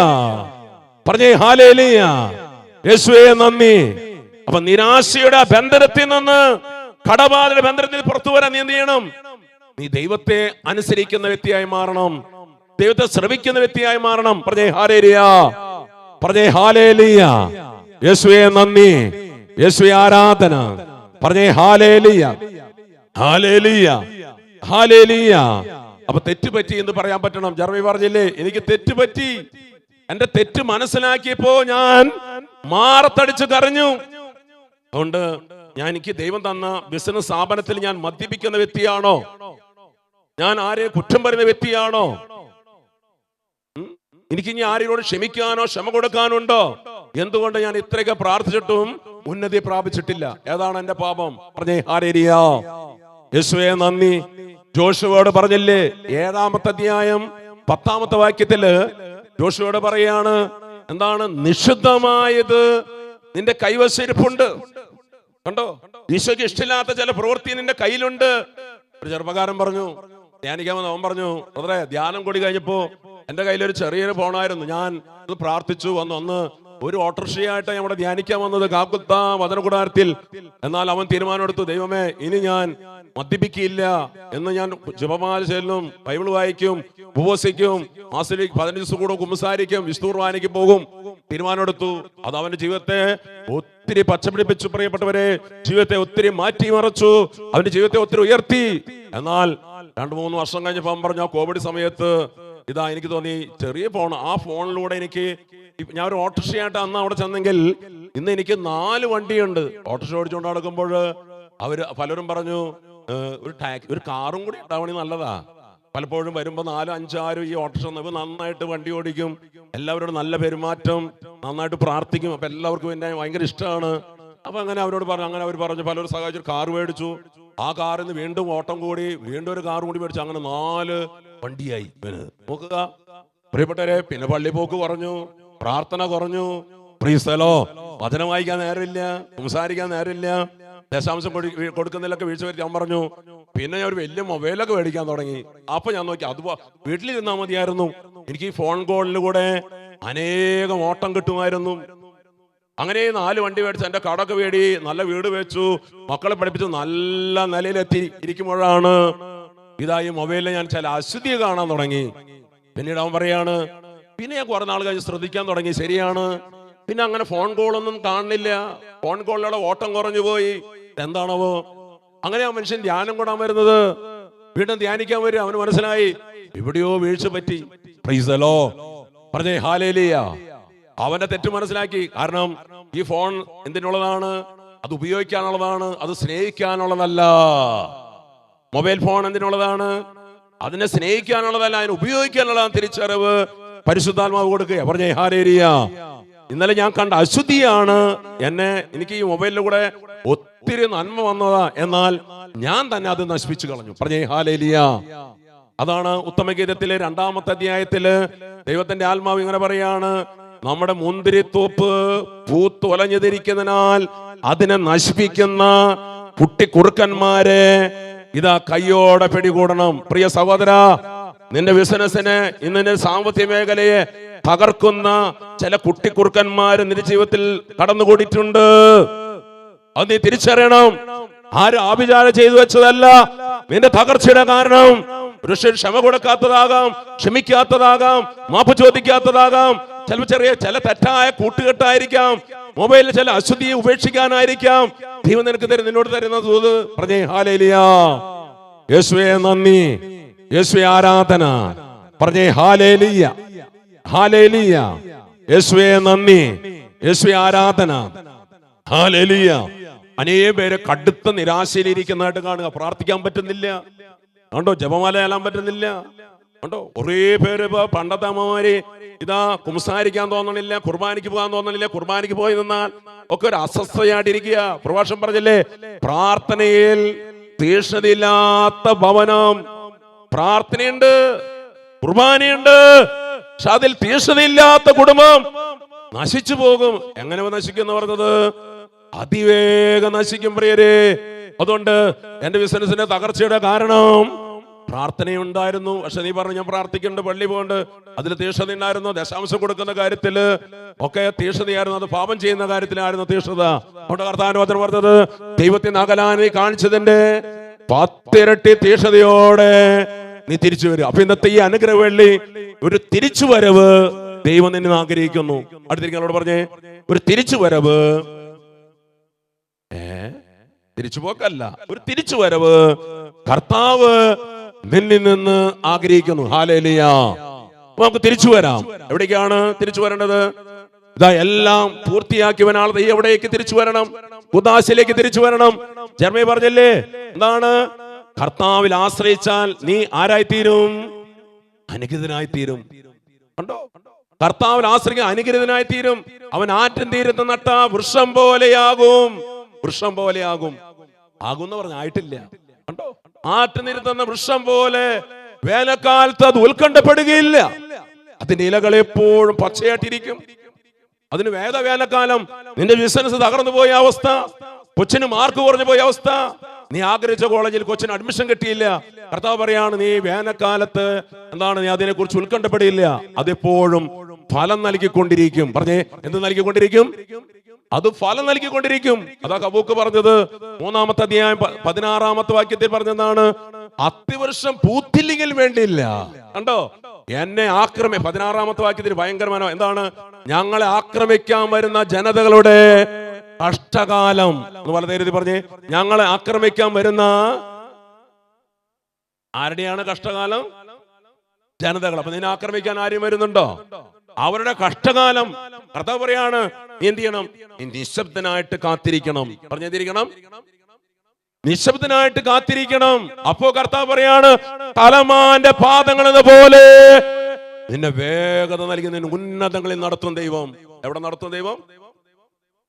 പറഞ്ഞേ ഹല്ലേലൂയ. യേശുവേ നന്ദി. അപ്പൊ നിരാശയുടെ ബന്ധനത്തിൽ നിന്ന്, കടബാധയുടെ ബന്ധനത്തിൽ പുറത്തു വരാൻ നീ എന്ത് ചെയ്യണം? നീ ദൈവത്തെ അനുസരിക്കുന്ന വ്യക്തിയായി മാറണം, ദൈവത്തെ ശ്രവിക്കുന്ന വ്യക്തിയായി മാറണം. പറഞ്ഞേ ഹല്ലേലൂയ. പറഞ്ഞേ ഹല്ലേലൂയ. യേശുവേ നന്ദി, യേശുവേ ആരാധന. പറഞ്ഞേ ഹല്ലേലൂയ, ഹല്ലേലൂയ, ഹല്ലേലൂയ. അപ്പൊ തെറ്റുപറ്റി എന്ന് പറയാൻ പറ്റണം. ജർമ്മി പറഞ്ഞില്ലേ, എനിക്ക് തെറ്റുപറ്റി. എന്റെ തെറ്റ് മനസ്സിലാക്കിയപ്പോ ഞാൻ മാറത്തടിച്ച് കരഞ്ഞു. അതുകൊണ്ട് എനിക്ക് ദൈവം തന്ന ബിസിനസ് സ്ഥാപനത്തിൽ ഞാൻ മദ്യപിക്കുന്ന വ്യക്തിയാണോ? ഞാൻ ആരെയും കുറ്റം പറയുന്ന വ്യക്തിയാണോ? എനിക്ക് ഇനി ആരോട് ക്ഷമിക്കാനോ ക്ഷമ കൊടുക്കാനുണ്ടോ? എന്തുകൊണ്ട് ഞാൻ ഇത്രയൊക്കെ പ്രാർത്ഥിച്ചിട്ടും ഉന്നതി പ്രാപിച്ചിട്ടില്ല? ഏതാണ് എന്റെ പാപം? പറഞ്ഞേ ഹല്ലേലൂയ. യേശുവേ നന്ദി. ജോഷുവയോട് പറഞ്ഞില്ലേ, 7-ാമത്തെ അധ്യായം 10-ാമത്തെ വാക്യത്തില് ജോഷുവയോട് പറയാണ്, എന്താണ്? നിഷിദ്ധമായത് നിന്റെ കൈവശിരിപ്പുണ്ട്. കണ്ടോ? ഈശോയ്ക്ക് ഇഷ്ടമില്ലാത്ത ചില പ്രവൃത്തി നിന്റെ കയ്യിലുണ്ട്. ഒരു ചെറുപ്പക്കാരൻ പറഞ്ഞു, ധ്യാനിക്കാമെന്ന്. അവൻ പറഞ്ഞു, ബ്രദറെ, ധ്യാനം കൂടി കഴിഞ്ഞപ്പോ എന്റെ കയ്യിലൊരു ചെറിയൊരു ഫോണായിരുന്നു. ഞാൻ അത് പ്രാർത്ഥിച്ചു വന്ന് ഒരു ഓട്ടോറിക്ഷയായിട്ട് നമ്മുടെ ധ്യാനിക്കാൻ വന്നത് കാക്കുത്ത വചനകൂടാരത്തിൽ. എന്നാൽ അവൻ തീരുമാനമെടുത്തു, ദൈവമേ, ഇനി ഞാൻ മദ്യപിക്കില്ല എന്ന്. ഞാൻ ജപമാല ചെല്ലും, ബൈബിൾ വായിക്കും, ഉപവസിക്കും, മാസത്തിൽ 15 ദിവസം കൂടെ കുമ്പസാരിക്കും, വിശുദ്ധ കുർബാനയ്ക്ക് പോകും. തീരുമാനമെടുത്തു. അത് അവന്റെ ജീവിതത്തെ ഒത്തിരി പച്ചപിടിപ്പിച്ചു. പ്രിയപ്പെട്ടവരെ, ജീവിതത്തെ ഒത്തിരി മാറ്റിമറിച്ചു, അവന്റെ ജീവിതത്തെ ഒത്തിരി ഉയർത്തി. എന്നാൽ 2-3 വർഷം കഴിഞ്ഞപ്പോൾ അവൻ പറഞ്ഞു, കോവിഡ് സമയത്ത് ഇതാ എനിക്ക് തോന്നി, ചെറിയ ഫോൺ, ആ ഫോണിലൂടെ എനിക്ക്, ഞാൻ ഒരു ഓട്ടോറിക്ഷയായിട്ട് അന്ന് അവിടെ ചെന്നെങ്കിൽ ഇന്ന് എനിക്ക് 4 വണ്ടിയുണ്ട്. ഓട്ടോറിക്ഷ ഓടിച്ചുകൊണ്ട് നടക്കുമ്പോൾ പലരും പറഞ്ഞു, ഒരു കാറും കൂടി ഉണ്ടാവണി നല്ലതാ. പലപ്പോഴും വരുമ്പോ 4-5 ഈ ഓട്ടോറിക്ഷ നന്നായിട്ട് വണ്ടി ഓടിക്കും, എല്ലാവരോടും നല്ല പെരുമാറ്റം, നന്നായിട്ട് പ്രാർത്ഥിക്കും. അപ്പൊ എല്ലാവർക്കും എന്നെ ഭയങ്കര ഇഷ്ടമാണ്. അപ്പൊ അങ്ങനെ അവരോട് പറഞ്ഞു, അങ്ങനെ അവർ പറഞ്ഞു, പലരും സഹായിച്ചു, കാർ മേടിച്ചു. ആ കാറിൽ നിന്ന് വീണ്ടും ഓട്ടം കൂടി, വീണ്ടും ഒരു കാർ കൂടി മേടിച്ചു. അങ്ങനെ 4 വണ്ടിയായി. നോക്കുക പ്രിയപ്പെട്ടവരെ. പിന്നെ പള്ളി പോക്ക് കുറഞ്ഞു, പ്രാർത്ഥന കുറഞ്ഞു. പ്രീസ്തലോ, വചനം വായിക്കാൻ നേരമില്ല, സംസാരിക്കാൻ നേരമില്ല, ദശാംശം കൊടുക്കുന്നതിലൊക്കെ വീഴ്ച വരുത്തി. അവൻ പറഞ്ഞു, പിന്നെ ഞാൻ ഒരു വലിയ മൊബൈലൊക്കെ മേടിക്കാൻ തുടങ്ങി. അപ്പൊ ഞാൻ നോക്കി, അത് വീട്ടിലിരുന്നാൽ മതിയായിരുന്നു, എനിക്ക് ഈ ഫോൺ കോളിലൂടെ അനേകം ഓട്ടം കിട്ടുമായിരുന്നു. അങ്ങനെ 4 വണ്ടി മേടിച്ച് എന്റെ കടൊക്കെ വേടി, നല്ല വീട് വെച്ചു, മക്കളെ പഠിപ്പിച്ചു, നല്ല നിലയിലെത്തി ഇരിക്കുമ്പോഴാണ് ഇതാ ഈ മൊബൈലിൽ ഞാൻ ചില അശുദ്ധി കാണാൻ തുടങ്ങി. പിന്നീട് അവൻ പറയാണ്, പിന്നെ ഞാൻ കുറെ നാൾ കഴിഞ്ഞ് ശ്രദ്ധിക്കാൻ തുടങ്ങി, ശരിയാണ്. പിന്നെ അങ്ങനെ ഫോൺ കോളൊന്നും കാണുന്നില്ല, ഫോൺ കോളിലൂടെ ഓട്ടം കുറഞ്ഞു പോയി. എന്താണവോ? അങ്ങനെ ആ മനുഷ്യൻ ധ്യാനം കൂടാൻ വരുന്നത്, വീണ്ടും ധ്യാനിക്കാൻ വരും. അവന് മനസ്സിലായി എവിടെയോ വീഴ്ച പറ്റി. Price the Lord. പറഞ്ഞേ ഹല്ലേലൂയ. അവന്റെ തെറ്റ് മനസ്സിലാക്കി. കാരണം ഈ ഫോൺ എന്തിനുള്ളതാണ്? അത് ഉപയോഗിക്കാനുള്ളതാണ്, അത് സ്നേഹിക്കാനുള്ളതല്ല. Mobile phone എന്തിനുള്ളതാണ്? അതിനെ സ്നേഹിക്കാനുള്ളതല്ല, അതിനെ ഉപയോഗിക്കാനുള്ളതാണ്. തിരിച്ചറിവ് പരിശുദ്ധാത്മാവ് കൊടുക്കുക. പറഞ്ഞേ ഹല്ലേലൂയ. ഇന്നലെ ഞാൻ കണ്ട അശുദ്ധിയാണ് എനിക്ക് ഈ മൊബൈലിലൂടെ ഒത്തിരി നന്മ വന്നതാ, എന്നാൽ ഞാൻ തന്നെ അത് നശിപ്പിച്ചു കളഞ്ഞു. പറഞ്ഞേ ഹല്ലേലൂയ. അതാണ് ഉത്തമഗീതത്തിലെ 2-ാമത്തെ അധ്യായത്തില് ദൈവത്തിന്റെ ആത്മാവ് ഇങ്ങനെ പറയാണ്, നമ്മുടെ മുന്തിരിത്തോപ്പ് പൂത്തുലഞ്ഞതിരിക്കുന്നതിനാൽ അതിനെ നശിപ്പിക്കുന്ന കുട്ടിക്കുറുക്കന്മാരെ ഇതാ കയ്യോടെ പിടികൂടണം. പ്രിയ സഹോദര, നിന്റെ ബിസിനസിനെ, ഇന്നെ സാമ്പത്തിക മേഖലയെ തകർക്കുന്ന ചില കുട്ടിക്കുറുക്കന്മാര് നിന്റെ ജീവിതത്തിൽ കടന്നുകൂടിയിട്ടുണ്ട്. അത് നീ തിരിച്ചറിയണം. ആരും ആഭിചാരം ചെയ്തു വെച്ചതല്ല നിന്റെ തകർച്ചയുടെ കാരണം. ഒരു ക്ഷമ കൊടുക്കാത്തതാകാം, ക്ഷമിക്കാത്തതാകാം, മാപ്പ് ചോദിക്കാത്തതാകാം, ചില തെറ്റായ കൂട്ടുകെട്ടായിരിക്കാം, മൊബൈലിൽ ചില അശുദ്ധിയെ ഉപേക്ഷിക്കാനായിരിക്കാം ദൈവം നിന്നോട് തരുന്ന ദൂത്. പറഞ്ഞേ ഹല്ലേലൂയ. യേശുവേ നന്ദി, യേശുവേ ആരാധന. പറഞ്ഞേ ഹല്ലേലൂയ. ഹല്ലേലൂയ. യേശുവേ നന്ദി, യേശുവേ ആരാധന. ഹല്ലേലൂയ. അനേകം പേര് കടുത്ത നിരാശയിലിരിക്കുന്നതായിട്ട് കാണുക. പ്രാർത്ഥിക്കാൻ പറ്റുന്നില്ല കണ്ടോ, ജപമാല ചെല്ലാൻ പറ്റുന്നില്ല കണ്ടോ. കുറേ പേര് ഇപ്പൊ പണ്ടത്തെ അമ്മമാര് ഇതാ കുംസാരിക്കാൻ തോന്നണില്ല, കുർബാനയ്ക്ക് പോകാൻ തോന്നണില്ല. കുർബാനയ്ക്ക് പോയി നിന്നാൽ ഒക്കെ ഒരു അസ്വസ്ഥയായിട്ടിരിക്കുക. പ്രഭാഷണം പറഞ്ഞില്ലേ, പ്രാർത്ഥനയിൽ തീഷ്ണതയില്ലാത്ത ഭവനം. പ്രാർത്ഥനയുണ്ട്, കുർബാനയുണ്ട്, പക്ഷെ അതിൽ തീഷ്ണതയില്ലാത്ത കുടുംബം നശിച്ചു പോകും. എങ്ങനെ നശിക്കും എന്ന് പറഞ്ഞത്, അതിവേഗം നശിക്കും പ്രിയരെ. അതുകൊണ്ട് എന്റെ ബിസിനസിന്റെ തകർച്ചയുടെ കാരണം പ്രാർത്ഥനയുണ്ടായിരുന്നു. പക്ഷെ നീ പറഞ്ഞു ഞാൻ പ്രാർത്ഥിക്കുന്നുണ്ട്, പള്ളി പോകണ്ട്, അതിൽ തീഷ്ണത ഉണ്ടായിരുന്നു. ദശാംശം കൊടുക്കുന്ന കാര്യത്തില് ഒക്കെ തീഷ്ണതയായിരുന്നു. അത് പാപം ചെയ്യുന്ന കാര്യത്തിലായിരുന്നു തീഷ്ണത. അതുകൊണ്ട് കർത്താവിന്റെ വചനം പറഞ്ഞത്, ദൈവത്തിന് അകലാൻ നീ കാണിച്ചതിന്റെ 10 ഇരട്ടി തീഷ്ണതയോടെ നീ തിരിച്ചു വരും. അപ്പൊ ഇന്നത്തെ ഈ അനുഗ്രഹ വെള്ളി ഒരു തിരിച്ചു വരവ് ദൈവം നിന്നെ ആഗ്രഹിക്കുന്നു. അടുത്തിരിക്കുന്നവരോട് പറഞ്ഞേ, ഒരു തിരിച്ചു വരവ്, തിരിച്ചു പോക്കല്ല, ഒരു തിരിച്ചു വരവ് കർത്താവ് നിന്നിൽ നിന്ന് ആഗ്രഹിക്കുന്നു. ഹല്ലേലൂയ. നമുക്ക് തിരിച്ചു വരാം. എവിടേക്കാണ് തിരിച്ചു വരേണ്ടത്? ഇതാ എല്ലാം പൂർത്തിയാക്കിയവനാൾ നീ എവിടേക്ക് തിരിച്ചു വരണം? ഉദാശയിലേക്ക് തിരിച്ചു വരണം. ജർമ്മി പറഞ്ഞല്ലേ, എന്താണ്? കർത്താവിൽ ആശ്രയിച്ചാൽ നീ ആരായിത്തീരും? അനുഗ്രഹീതനായിത്തീരും. കണ്ടോ, കർത്താവിൽ ആശ്രയിക്കാൻ അനുഗ്രഹീതനായിത്തീരും. അവൻ ആറ്റിൻ തീരത്ത് നട്ട വൃക്ഷം പോലെയാകും. വൃക്ഷം പോലെയാകും. ആകുമെന്ന് പറഞ്ഞ ആയിട്ടില്ല. കണ്ടോ, ആറ്റുനിരത്തുന്ന വൃക്ഷം പോലെ വേനൽക്കാലത്ത് അത് ഉത്കണ്ഠപ്പെടുകയില്ല. അതിന്റെ ഇലകൾ എപ്പോഴും പച്ചയായിട്ടിരിക്കും. അതിന് വേനൽക്കാലം നിന്റെ ബിസിനസ് തകർന്നു പോയ അവസ്ഥ, കൊച്ചിന് മാർക്ക് കുറഞ്ഞു പോയ അവസ്ഥ, നീ ആഗ്രഹിച്ച കോളേജിൽ കൊച്ചിന് അഡ്മിഷൻ കിട്ടിയില്ല. കർത്താവ് പറയാണ്, നീ വേനൽക്കാലത്ത് എന്താണ്, നീ അതിനെ കുറിച്ച് ഉത്കണ്ഠപ്പെടില്ല. അതെപ്പോഴും ഫലം നൽകിക്കൊണ്ടിരിക്കും. പറഞ്ഞേ, എന്ത് നൽകിക്കൊണ്ടിരിക്കും? അത് ഫലം നൽകിക്കൊണ്ടിരിക്കും. അതാ കബൂക്ക് പറഞ്ഞത് 3-ാമത്തെ അധ്യായം 16-ാമത്തെ വാക്യത്തിൽ പറഞ്ഞതാണ്, അത്തിവർഷം പൂത്തില്ലെങ്കിൽ വേണ്ടിയില്ല. കണ്ടോ, എന്നെ 16-ാമത്തെ വാക്യത്തിൽ ഭയങ്കരമാനോ എന്താണ്? ഞങ്ങളെ ആക്രമിക്കാൻ വരുന്ന ജനതകളുടെ കഷ്ടകാലം എന്ന് പല നേരത്തിൽ പറഞ്ഞേ. ഞങ്ങളെ ആക്രമിക്കാൻ വരുന്ന ആരുടെയാണ് കഷ്ടകാലം? ജനതകൾ. അപ്പൊ നിന്നെ ആക്രമിക്കാൻ ആരും വരുന്നുണ്ടോ? അവരുടെ കഷ്ടകാലം. കർത്താവ് പറയാണ്, നീ എന്ത് ചെയ്യണം? നീ നിശബ്ദനായിട്ട് കാത്തിരിക്കണം. പറഞ്ഞിരിക്കണം, നിശബ്ദനായിട്ട് കാത്തിരിക്കണം. അപ്പോ കർത്താവ് പറയാണ്, തലമാന്റെ പാദങ്ങൾ എന്ന പോലെ നിന്നെ വേഗത നൽകി നിന്നെ ഉന്നതങ്ങളിൽ നടത്തും ദൈവം. എവിടെ നടത്തും ദൈവം?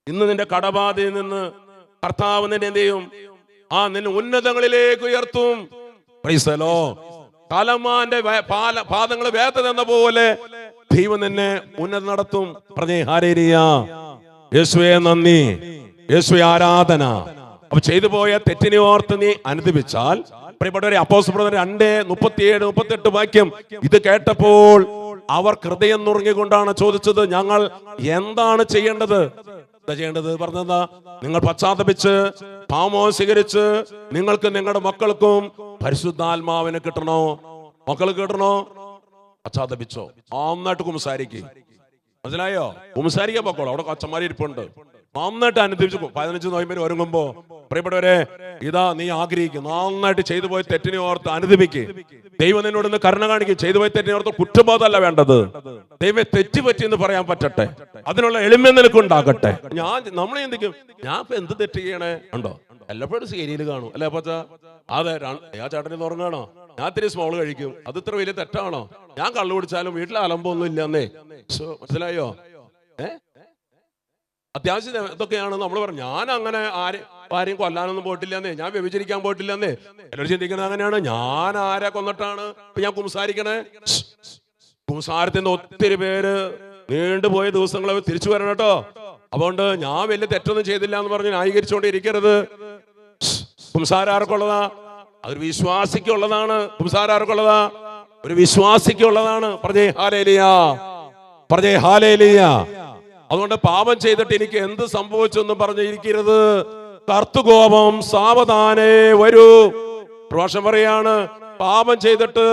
ഇന്ന് നിന്റെ കടബാധയിൽ നിന്ന് കർത്താവ് നിന്നെ എന്ത് ചെയ്യും? നിന്നെ ഉന്നതങ്ങളിലേക്ക് ഉയർത്തും. Price the Lord. തലമാന്റെ പാദങ്ങൾ വേഗത എന്ന പോലെ ദൈവം നിന്നെ ഉന്നത നടത്തും. പറഞ്ഞേ ഹല്ലേലൂയ. യേശുവേ നന്ദി, യേശുവേ ആരാധന. അപ്പൊ ചെയ്തു പോയ തെറ്റിനെ ഓർത്ത് നീ അനുദപിച്ചാൽ, പ്രിയപ്പെട്ടവരെ, അപ്പോസ്തലർ 2:37-38 വാക്യം ഇത് കേട്ടപ്പോൾ അവർ ഹൃദയം നുറുങ്ങിക്കൊണ്ടാണ് ചോദിച്ചത്, ഞങ്ങൾ എന്താണ് ചെയ്യേണ്ടത്? എന്താ ചെയ്യേണ്ടത്? പറഞ്ഞതാ, നിങ്ങൾ പശ്ചാത്തപിച്ച് പാപമോചനം സ്വീകരിച്ച് നിങ്ങൾക്ക് നിങ്ങളുടെ മക്കൾക്കും പരിശുദ്ധാത്മാവിനെ കിട്ടണോ? മക്കൾക്ക് കിട്ടണോ? പശ്ചാത്തപിച്ചോ, നന്നായിട്ട് കുമ്പസാരിക്കും. മനസ്സിലായോ? കുമ്പസാരിക്കാൻ പൊക്കോളൂ. അവിടെ അച്ഛന്മാരെ ഇരിപ്പുണ്ട്. നന്നായിട്ട് അനുദപിച്ചു 15 നോയമ്പിന് ഒരുങ്ങുമ്പോ പ്രിയപ്പെട്ടവരെ, ഇതാ നീ ആഗ്രഹിക്കും, നന്നായിട്ട് ചെയ്തു പോയ തെറ്റിനെ ഓർത്ത് അനുദപിക്ക്. ദൈവം നിന്നോട് ഇന്ന് കരുണ കാണിക്കും. ചെയ്തു പോയ തെറ്റിനെ ഓർത്ത് കുറ്റബോധമല്ല വേണ്ടത്. ദൈവം തെറ്റുപറ്റി എന്ന് പറയാൻ പറ്റട്ടെ. അതിനുള്ള എളിമ നിനക്ക് ഉണ്ടാകട്ടെ. നമ്മൾ ചിന്തിക്കും, ഞാൻ ഇപ്പൊ എന്ത് തെറ്റ് ചെയ്യണേ? ഉണ്ടോ? എല്ലാപ്പോഴും സീരിയൽ കാണും അല്ലെ അപ്പച്ച? അതെ, ഞാൻ ചേട്ടനെ തുറങ്ങാണോ? ഞാൻ ഇത്തിരി സ്മോൾ കഴിക്കും, അത് ഇത്ര വലിയ തെറ്റാണോ? ഞാൻ കള്ളു കുടിച്ചാലും വീട്ടിൽ അലമ്പൊന്നും ഇല്ലെന്നേ. മനസ്സിലായോ? അത്യാവശ്യം ഇതൊക്കെയാണ് നമ്മൾ പറഞ്ഞു. ഞാൻ അങ്ങനെ ആരെയും കൊല്ലാനൊന്നും പോയിട്ടില്ലെന്നേ, ഞാൻ വ്യഭിചരിക്കാൻ പോയിട്ടില്ലെന്നേ. എല്ലാവരും ചിന്തിക്കുന്നത് അങ്ങനെയാണ്. ഞാൻ ആരെ കൊന്നിട്ടാണ് ഇപ്പൊ ഞാൻ കുംസാരിക്കണേ? കുംസാരത്തിന്റെ ഒത്തിരി പേര് നീണ്ടുപോയ ദിവസങ്ങൾ തിരിച്ചു വരണം കേട്ടോ. അതുകൊണ്ട് ഞാൻ വലിയ തെറ്റൊന്നും ചെയ്തില്ല എന്ന് പറഞ്ഞ് ന്യായീകരിച്ചുകൊണ്ട് ഇരിക്കരുത്. കുംസാരം ആർക്കുള്ളതാ? അതൊരു വിശ്വാസിക്കുള്ളതാണ്. കുംസാരം ആർക്കുള്ളതാ? ഒരു വിശ്വാസിക്കുള്ളതാണ്. പറഞ്ഞേ ഹല്ലേലൂയ, പറഞ്ഞേ ഹല്ലേലൂയ. അതുകൊണ്ട് പാപം ചെയ്തിട്ട് എനിക്ക് എന്ത് സംഭവിച്ചെന്നും പറഞ്ഞിരിക്കരുത്. കർത്തുകോപം സാവധാനെ വരൂ. പ്രഭാഷണം പറയാണ്, പാപം ചെയ്തിട്ട്,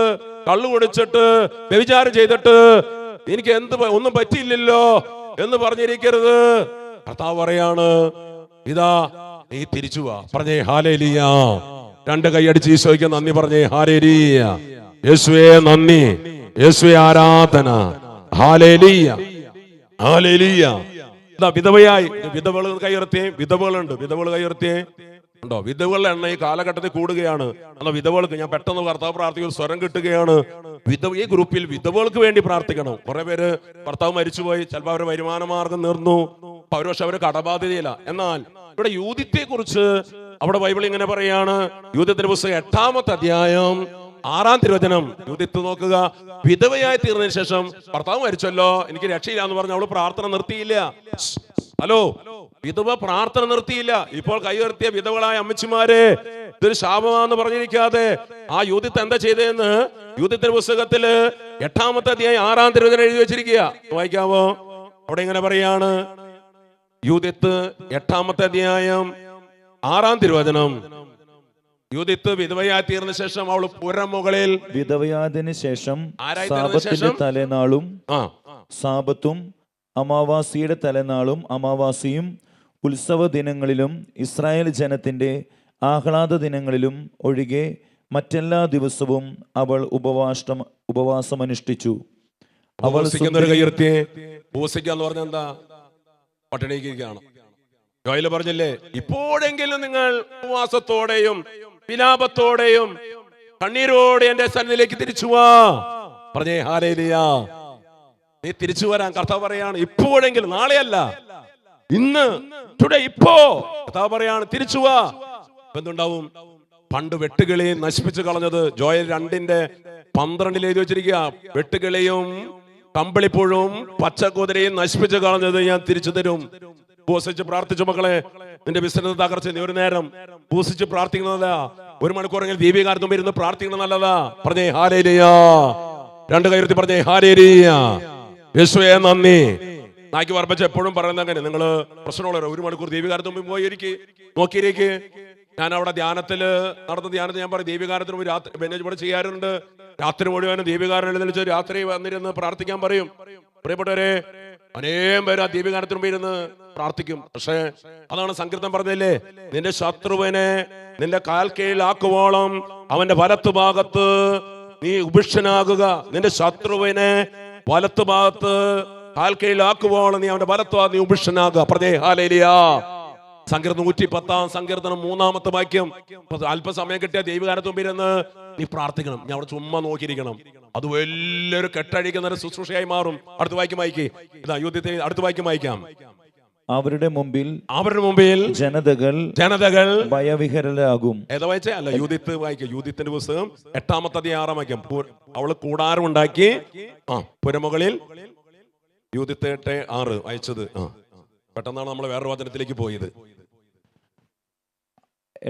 കള്ളു കുടിച്ചിട്ട്, വ്യഭിചാരം ചെയ്തിട്ട് എനിക്ക് ഒന്നും പറ്റിയില്ലല്ലോ എന്ന് പറഞ്ഞിരിക്കരുത്. കർത്താവ് പറയാണ്, ഇതാ നീ തിരിച്ചു വാ. പറഞ്ഞേ ഹല്ലേലൂയ. 2 കൈയടിച്ച് ഈശോയ്ക്ക് നന്ദി പറഞ്ഞേ ഹല്ലേലൂയ. യേശുവേ നന്ദി, യേശുവേ ആരാധന. Hallelujah, hallelujah. വിധവയായി വിധവകൾ കൈയുയർത്തിയേ. വിധവകളുണ്ട്, വിധവകൾ കൈയുയർത്തിയേ. ഉണ്ടോ? വിധവകളുടെ എണ്ണം ഈ കാലഘട്ടത്തിൽ കൂടുകയാണ്. എന്നാൽ വിധവകൾക്ക് ഞാൻ പെട്ടെന്ന് കർത്താവ് പ്രാർത്ഥിക്കുന്ന സ്വരം കിട്ടുകയാണ്. ഈ ഗ്രൂപ്പിൽ വിധവകൾക്ക് വേണ്ടി പ്രാർത്ഥിക്കണം. കുറെ പേര് ഭർത്താവ് മരിച്ചുപോയി, ചിലപ്പോൾ അവരുടെ വരുമാന മാർഗം നിർന്നു, പക്ഷെ അവര് കടബാധ്യതയില്ല. എന്നാൽ ഇവിടെ യൂതിത്തെ കുറിച്ച് അവിടെ ബൈബിൾ ഇങ്ങനെ പറയാണ്. യൂതിത്തിന്റെ പുസ്തകം 8-ാമത്തെ അധ്യായം 6-ാം തിരുവചനം. യൂതിത്ത് നോക്കുക. വിധവയായി തീർന്നതിന് ശേഷം ഭർത്താവ് മരിച്ചല്ലോ, എനിക്ക് രക്ഷയില്ല എന്ന് പറഞ്ഞ അവള് പ്രാർത്ഥന നിർത്തിയില്ല. ഹലോ, വിധവ പ്രാർത്ഥന നിർത്തിയില്ല. ഇപ്പോൾ കൈയുയർത്തിയ വിധവകളായ അമ്മച്ചിമാരെ, ഇതൊരു ശാപമാണെന്ന് പറഞ്ഞിരിക്കാതെ ആ യൂതിത്ത് എന്താ ചെയ്തതെന്ന് യൂതിത്തിന്റെ പുസ്തകത്തില് 8-ാമത്തെ അധ്യായം 6-ാം തിരുവചനം എഴുതി വെച്ചിരിക്കുക. വായിക്കാവോ? അവിടെ ഇങ്ങനെ പറയാണ്. യൂതിത്ത് 8-ാമത്തെ അധ്യായം 6-ാം തിരുവചനം. യൂതിത്ത് വിധവയായി തീർന്ന ശേഷം അവള് പുരമുകളിൽ വിധവയായതിനു ശേഷം സാബത്തിന്റെ തലേനാളും സാബത്തും അമാവാസിയുടെ തലേനാളും അമാവാസിയും ഉത്സവ ദിനങ്ങളിലും ഇസ്രായേൽ ജനത്തിന്റെ ആഹ്ലാദ ദിനങ്ങളിലും ഒഴികെ മറ്റെല്ലാ ദിവസവും അവൾ ഉപവാസമനുഷ്ഠിച്ചു. അവൾ പറഞ്ഞ എന്താ? പട്ടിണിക്കാണ്. ജോയില് പറഞ്ഞില്ലേ, ഇപ്പോഴെങ്കിലും നിങ്ങൾ ഉപവാസത്തോടെയും വിലാപത്തോടെയും കണ്ണീരോടെ എന്റെ സന്നിധിയിലേക്ക് തിരിച്ചു വാ. പറഞ്ഞേ ഹല്ലേലൂയ. നീ തിരിച്ചു വരാൻ കർത്താവ് പറയാണ്. ഇപ്പോഴെങ്കിലും, നാളെയല്ല, ഇന്ന്, ടുഡേ, ഇപ്പോ കർത്താവ് പറയാണ് തിരിച്ചു വാ. എന്തുണ്ടാവും? പണ്ട് വെട്ടുകിളിയെ നശിപ്പിച്ചു കളഞ്ഞത് ജോയൽ 2:12 എഴുതി വെച്ചിരിക്കുക. വെട്ടുകിളിയും കമ്പിളിപ്പുഴും പച്ചക്കുതിരയും നശിപ്പിച്ചു കളഞ്ഞത് ഞാൻ തിരിച്ചു തരും. ഉപവസിച്ച് പ്രാർത്ഥിച്ചു മക്കളെ. നിന്റെ ബിസിനസ് തകർച്ച നീ ഒരു നേരം ഉപവസിച്ച് പ്രാർത്ഥിക്കുന്നതല്ല, 1 മണിക്കൂറെങ്കിലും ദീപികാരത്തും ഇരുന്ന് പ്രാർത്ഥിക്കുന്നത് നല്ലതാ. പറഞ്ഞേ ഹല്ലേലൂയ. 2 കൈയുയർത്തി പറഞ്ഞേ ഹല്ലേലൂയ. യേശുവേ നന്ദി. നാക്കി വർപ്പിച്ച് എപ്പോഴും പറയുന്നത് അങ്ങനെ, നിങ്ങൾ പ്രശ്നമുള്ള 1 മണിക്കൂർ ദീപികാരത്തും പോയി നോക്കിയിരിക്കെ. ഞാൻ അവിടെ നടന്ന ധ്യാനത്തിൽ ഞാൻ പറയും, ദീപികാരത്തിന് മുമ്പ് രാത്രി മാനേജ്മെന്റ് ചെയ്യാറുണ്ട്. രാത്രി മുഴുവനും ദീപികാരൻ എഴുന്നേൽച്ച് രാത്രി വന്നിരുന്ന് പ്രാർത്ഥിക്കാൻ പറയും. പ്രിയപ്പെട്ടവരെ, അനേകം പേര് ആ ദീപികാരത്തിന് മുമ്പ് ഇരുന്ന് പ്രാർത്ഥിക്കും. പക്ഷേ അതാണ് സങ്കീർത്തനം പറഞ്ഞില്ലേ, നിന്റെ ശത്രുവിനെ നിന്റെ കാൽ കീഴിലാക്കുവോളം അവന്റെ വലത്തു ഭാഗത്ത് നീ ഉപേക്ഷനാകുക. നിന്റെ ശത്രുവിനെ വലത്തു ഭാഗത്ത് കാൽ കീഴിലാക്കുവോളം നീ അവന്റെ വലത്തു ഭാഗത്ത് നീ ഉപേക്ഷനാകുക. പറഞ്ഞേ ഹല്ലേലൂയ. സങ്കീർത്തനം 110-ാം സങ്കീർത്തനം 3-ാമത്തെ വാക്യം. അല്പസമയം കിട്ടിയ ദൈവകാരത്തിന് മുമ്പിൽ ഇരുന്ന് നീ പ്രാർത്ഥിക്കണം. ഞാൻ അവിടെ ചുമ്മാ നോക്കിയിരിക്കണം. അത് വലിയൊരു കെട്ടഴിക്കുന്ന ഒരു ശുശ്രൂഷയായി മാറും. അടുത്ത വാക്യം വായിക്കേ. ഇതാ യൂതിത്തെ അടുത്ത വാക്യം വായിക്കാം. അവരുടെ മുമ്പിൽ ജനതകൾ ഭയവിഹ്വലരാകും. ഏതാ വായിച്ചേ? അല്ല, യൂതിത്ത് വായിക്കുക. യൂതിത്തിന്റെ പുസ്തകം 8-ാമത്തെ അധ്യായം 6-ാം വാക്യം. അവള് കൂടാരം ഉണ്ടാക്കി പുരമുകളിൽ. യൂതിത്ത് 8:6 വായിച്ചത്. പെട്ടെന്നാണ് നമ്മൾ വേറൊരു വചനത്തിലേക്ക് പോയത്.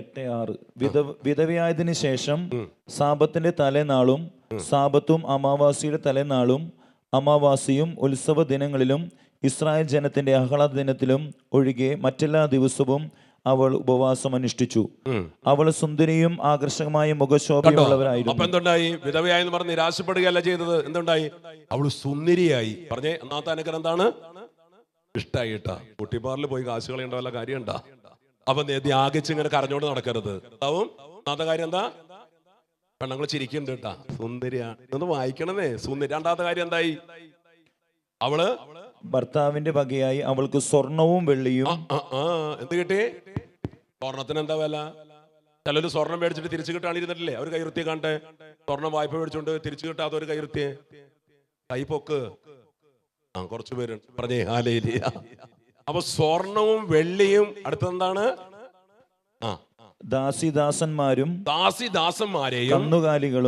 8:6 വിധവയായതിനു ശേഷം സാബത്തിന്റെ തലേനാളും സാബത്തും അമാവാസിയുടെ തലേനാളും അമാവാസിയും ഉത്സവ ദിനങ്ങളിലും ഇസ്രായേൽ ജനത്തിന്റെ ആഹ്ലാദ ദിനത്തിലും ഒഴികെ മറ്റെല്ലാ ദിവസവും അവൾ ഉപവാസം അനുഷ്ഠിച്ചു. അവൾ സുന്ദരിയും ആകർഷകമായ മുഖശോഭയുള്ളവരായിരുന്നു. അപ്പൊ എന്തുണ്ടായി? വിധവയായി എന്ന് പറഞ്ഞ് നിരാശപ്പെടുകയല്ല ചെയ്തത്. എന്തുണ്ടായി? അവൾ സുന്ദരിയായി. പറഞ്ഞേ ഒന്നാമത്തെ അനുഗ്രഹം എന്താണ്? ഇഷ്ടായിട്ടാ. കുട്ടിപ്പാറിൽ പോയി കാശ് കളയേണ്ട വല്ല കാര്യം ഉണ്ടാ? അപ്പൊ ത്യാഗിച്ച് ഇങ്ങനെ കരഞ്ഞോണ്ട് നടക്കരുത്. അതാവും ഒന്നാമത്തെ കാര്യം എന്താ? പെണ്ണുങ്ങൾ ചിരിക്കുന്നുണ്ട് കേട്ടാ, സുന്ദരിയാണ് ഒന്ന് വായിക്കണമേ. സുന്ദരി. രണ്ടാമത്തെ കാര്യം എന്തായി? അവള് ഭർത്താവിന്റെ വകയായി അവൾക്ക് സ്വർണവും വെള്ളിയും. എന്ത് കിട്ടി? സ്വർണത്തിന് എന്താ വില? ചിലര് സ്വർണം മേടിച്ചിട്ട് തിരിച്ചു കിട്ടാണിരുന്നിട്ടില്ലേ? അവർ കൈവൃത്തിയെ കാണട്ടെ. സ്വർണം വായ്പ മേടിച്ചോണ്ട് തിരിച്ചു കിട്ടാത്ത ഒരു കൈവൃത്തിയെ കൈപ്പൊക്ക്. കുറച്ചു പേരുണ്ട്. പറഞ്ഞേ ഹല്ലേലൂയ. അപ്പൊ സ്വർണവും വെള്ളിയും. അടുത്തെന്താണ്? ദാസിദാസന്മാരെയും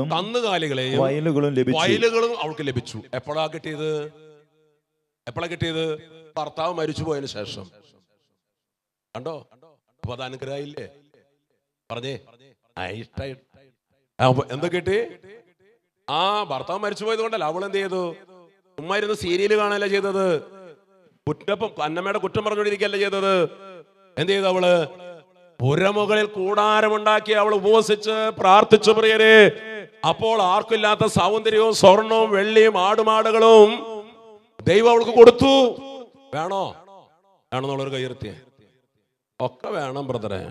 കന്നുകാലികളെയും വയലുകളും അവൾക്ക് ലഭിച്ചു. എപ്പോഴാ കിട്ടിയത്? ഭർത്താവ് മരിച്ചു പോയതിനു ശേഷം. കണ്ടോ? അപ്പൊ അത് അനുഗ്രഹമില്ലേ? പറഞ്ഞേ എന്താ കിട്ടി? ഭർത്താവ് മരിച്ചു പോയത് കൊണ്ടല്ല. അവൾ എന്ത് ചെയ്തു? ഉമ്മ ഇരുന്ന് സീരിയല് കാണല്ല ചെയ്തത്. അന്നമ്മയുടെ കുറ്റം പറഞ്ഞുകൊണ്ടിരിക്കല്ല ചെയ്തത്. എന്ത് ചെയ്തു? അവള് പുരമുകളിൽ കൂടാരമുണ്ടാക്കി അവൾ ഉപവസിച്ച് പ്രാർത്ഥിച്ചു. പ്രിയരെ, അപ്പോൾ ആർക്കില്ലാത്ത സൗന്ദര്യവും സ്വർണവും വെള്ളിയും ആടുമാടുകളും ദൈവം അവൾക്ക് കൊടുത്തു. വേണമെന്നുള്ളൊരു കയ്യിരുത്തിയ ഒക്കെ വേണം ബ്രദറെ.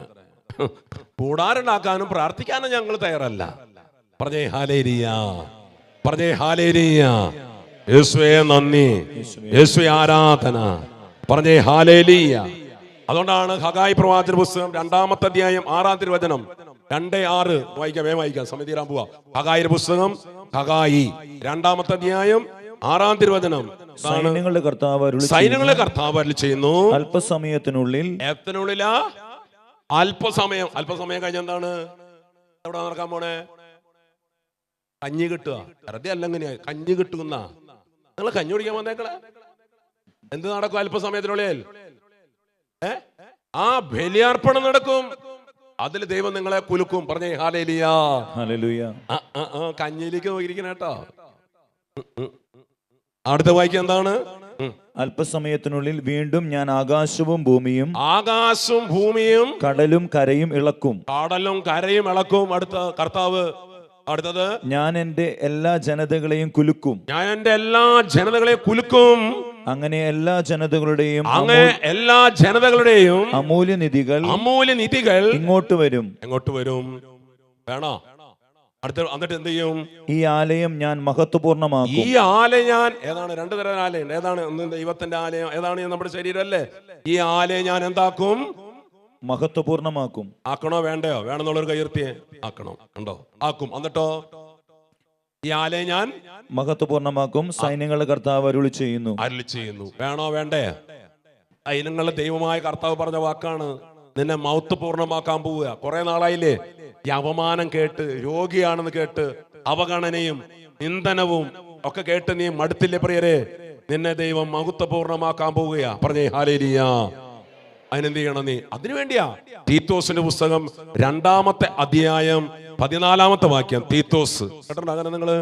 കൂടാരുണ്ടാക്കാനും പ്രാർത്ഥിക്കാനും ഞങ്ങൾ തയ്യാറല്ല. പറഞ്ഞേ ഹല്ലേലൂയ. യേശുവേ നന്ദി, യേശുവേ ആരാധന. പറഞ്ഞേ ഹല്ലേലൂയ. അതുകൊണ്ടാണ് ഹഗായി പ്രവാചന പുസ്തകം 2-ാമത്തെ അധ്യായം 6-ാം തിരുവചനം 2:6 വായിക്കാം, വേഗം വായിക്കാം, സമയം തീരാൻ പോവാ. ഹഗായി പുസ്തകം ഹഗായി 2-ാമത്തെ അധ്യായം 6-ാം തിരുവചനം. സൈന്യങ്ങളുടെ കർത്താവ് അരുളി ചെയ്യുന്നു, അല്പസമയത്തിനുള്ളിൽ. അല്പസമയം കഴിഞ്ഞ എന്താണ് എവിടെ നടക്കാൻ പോണേ? കഞ്ഞി കിട്ടുക. വെറുതെ അല്ല, എങ്ങനെയാ കഞ്ഞി കിട്ടുന്ന? നിങ്ങൾ കഞ്ഞി കുടിക്കാൻ വന്നേക്കളെ. എന്ത് നടക്കും അല്പസമയത്തിനുള്ളിൽ? ആ ബലിയർപ്പണം നടക്കും. അതിൽ ദൈവം നിങ്ങളെ കുലുക്കും. പറഞ്ഞേ ഹല്ലേലൂയ, ഹല്ലേലൂയ. കഞ്ഞിയിലേക്ക് നോക്കിയിരിക്കണ കേട്ടോ. അടുത്ത വായിക്കുക എന്താണ്? അല്പസമയത്തിനുള്ളിൽ വീണ്ടും ഞാൻ ആകാശവും ഭൂമിയും കടലും കരയും ഇളക്കും. അടുത്ത കർത്താവ്. അടുത്തത്, ഞാൻ എന്റെ എല്ലാ ജനതകളെയും കുലുക്കും. അങ്ങനെ എല്ലാ ജനതകളുടെയും അമൂല്യനിധികൾ ഇങ്ങോട്ട് വരും. വേണോ? എന്നിട്ട് എന്ത് ചെയ്യും? ഈ ആലയം ഞാൻ മഹത്വപൂർണ്ണമാക്കും. ഏതാണ്? 2 തരം ആലയം. ഏതാണ്? ദൈവത്തിന്റെ ആലയം. ഏതാണ്? നമ്മുടെ ശരീരം അല്ലേ? ഈ ആലയം ഞാൻ എന്താക്കും? മഹത്വപൂർണ്ണമാക്കും. ആക്കണോ വേണ്ടയോ? വേണമെന്നുള്ളൊരു കയ്യർത്തിയെ ആക്കണം. ഉണ്ടോ? ആക്കും. എന്നിട്ടോ ഈ ആലയം ഞാൻ മഹത്വപൂർണ്ണമാക്കും. സൈന്യങ്ങളുടെ കർത്താവ് അരുളി ചെയ്യുന്നു. വേണോ വേണ്ടേ? സൈന്യങ്ങളുടെ ദൈവമായ കർത്താവ് പറഞ്ഞ വാക്കാണ്. നിന്നെ മഹത്വപൂർണ്ണമാക്കാൻ പോവുക. കുറെ നാളായില്ലേ ഈ അപമാനം കേട്ട്, രോഗിയാണെന്ന് കേട്ട്, അവഗണനയും നിന്ദനവും ഒക്കെ കേട്ട് നീ മടുത്തില്ലേ പ്രിയരെ? നിന്നെ ദൈവം മഹത്വപൂർണ്ണമാക്കാൻ പോവുകയാ. പറഞ്ഞേ ഹല്ലേലൂയ. അതിനെന്ത് ചെയ്യണം നീ? അതിനുവേണ്ടിയാ തീത്തോസിന്റെ പുസ്തകം 2-ാമത്തെ അധ്യായം 14-ാമത്തെ വാക്യം. തീത്തോസ് കേട്ടോ? അങ്ങനെ നിങ്ങള്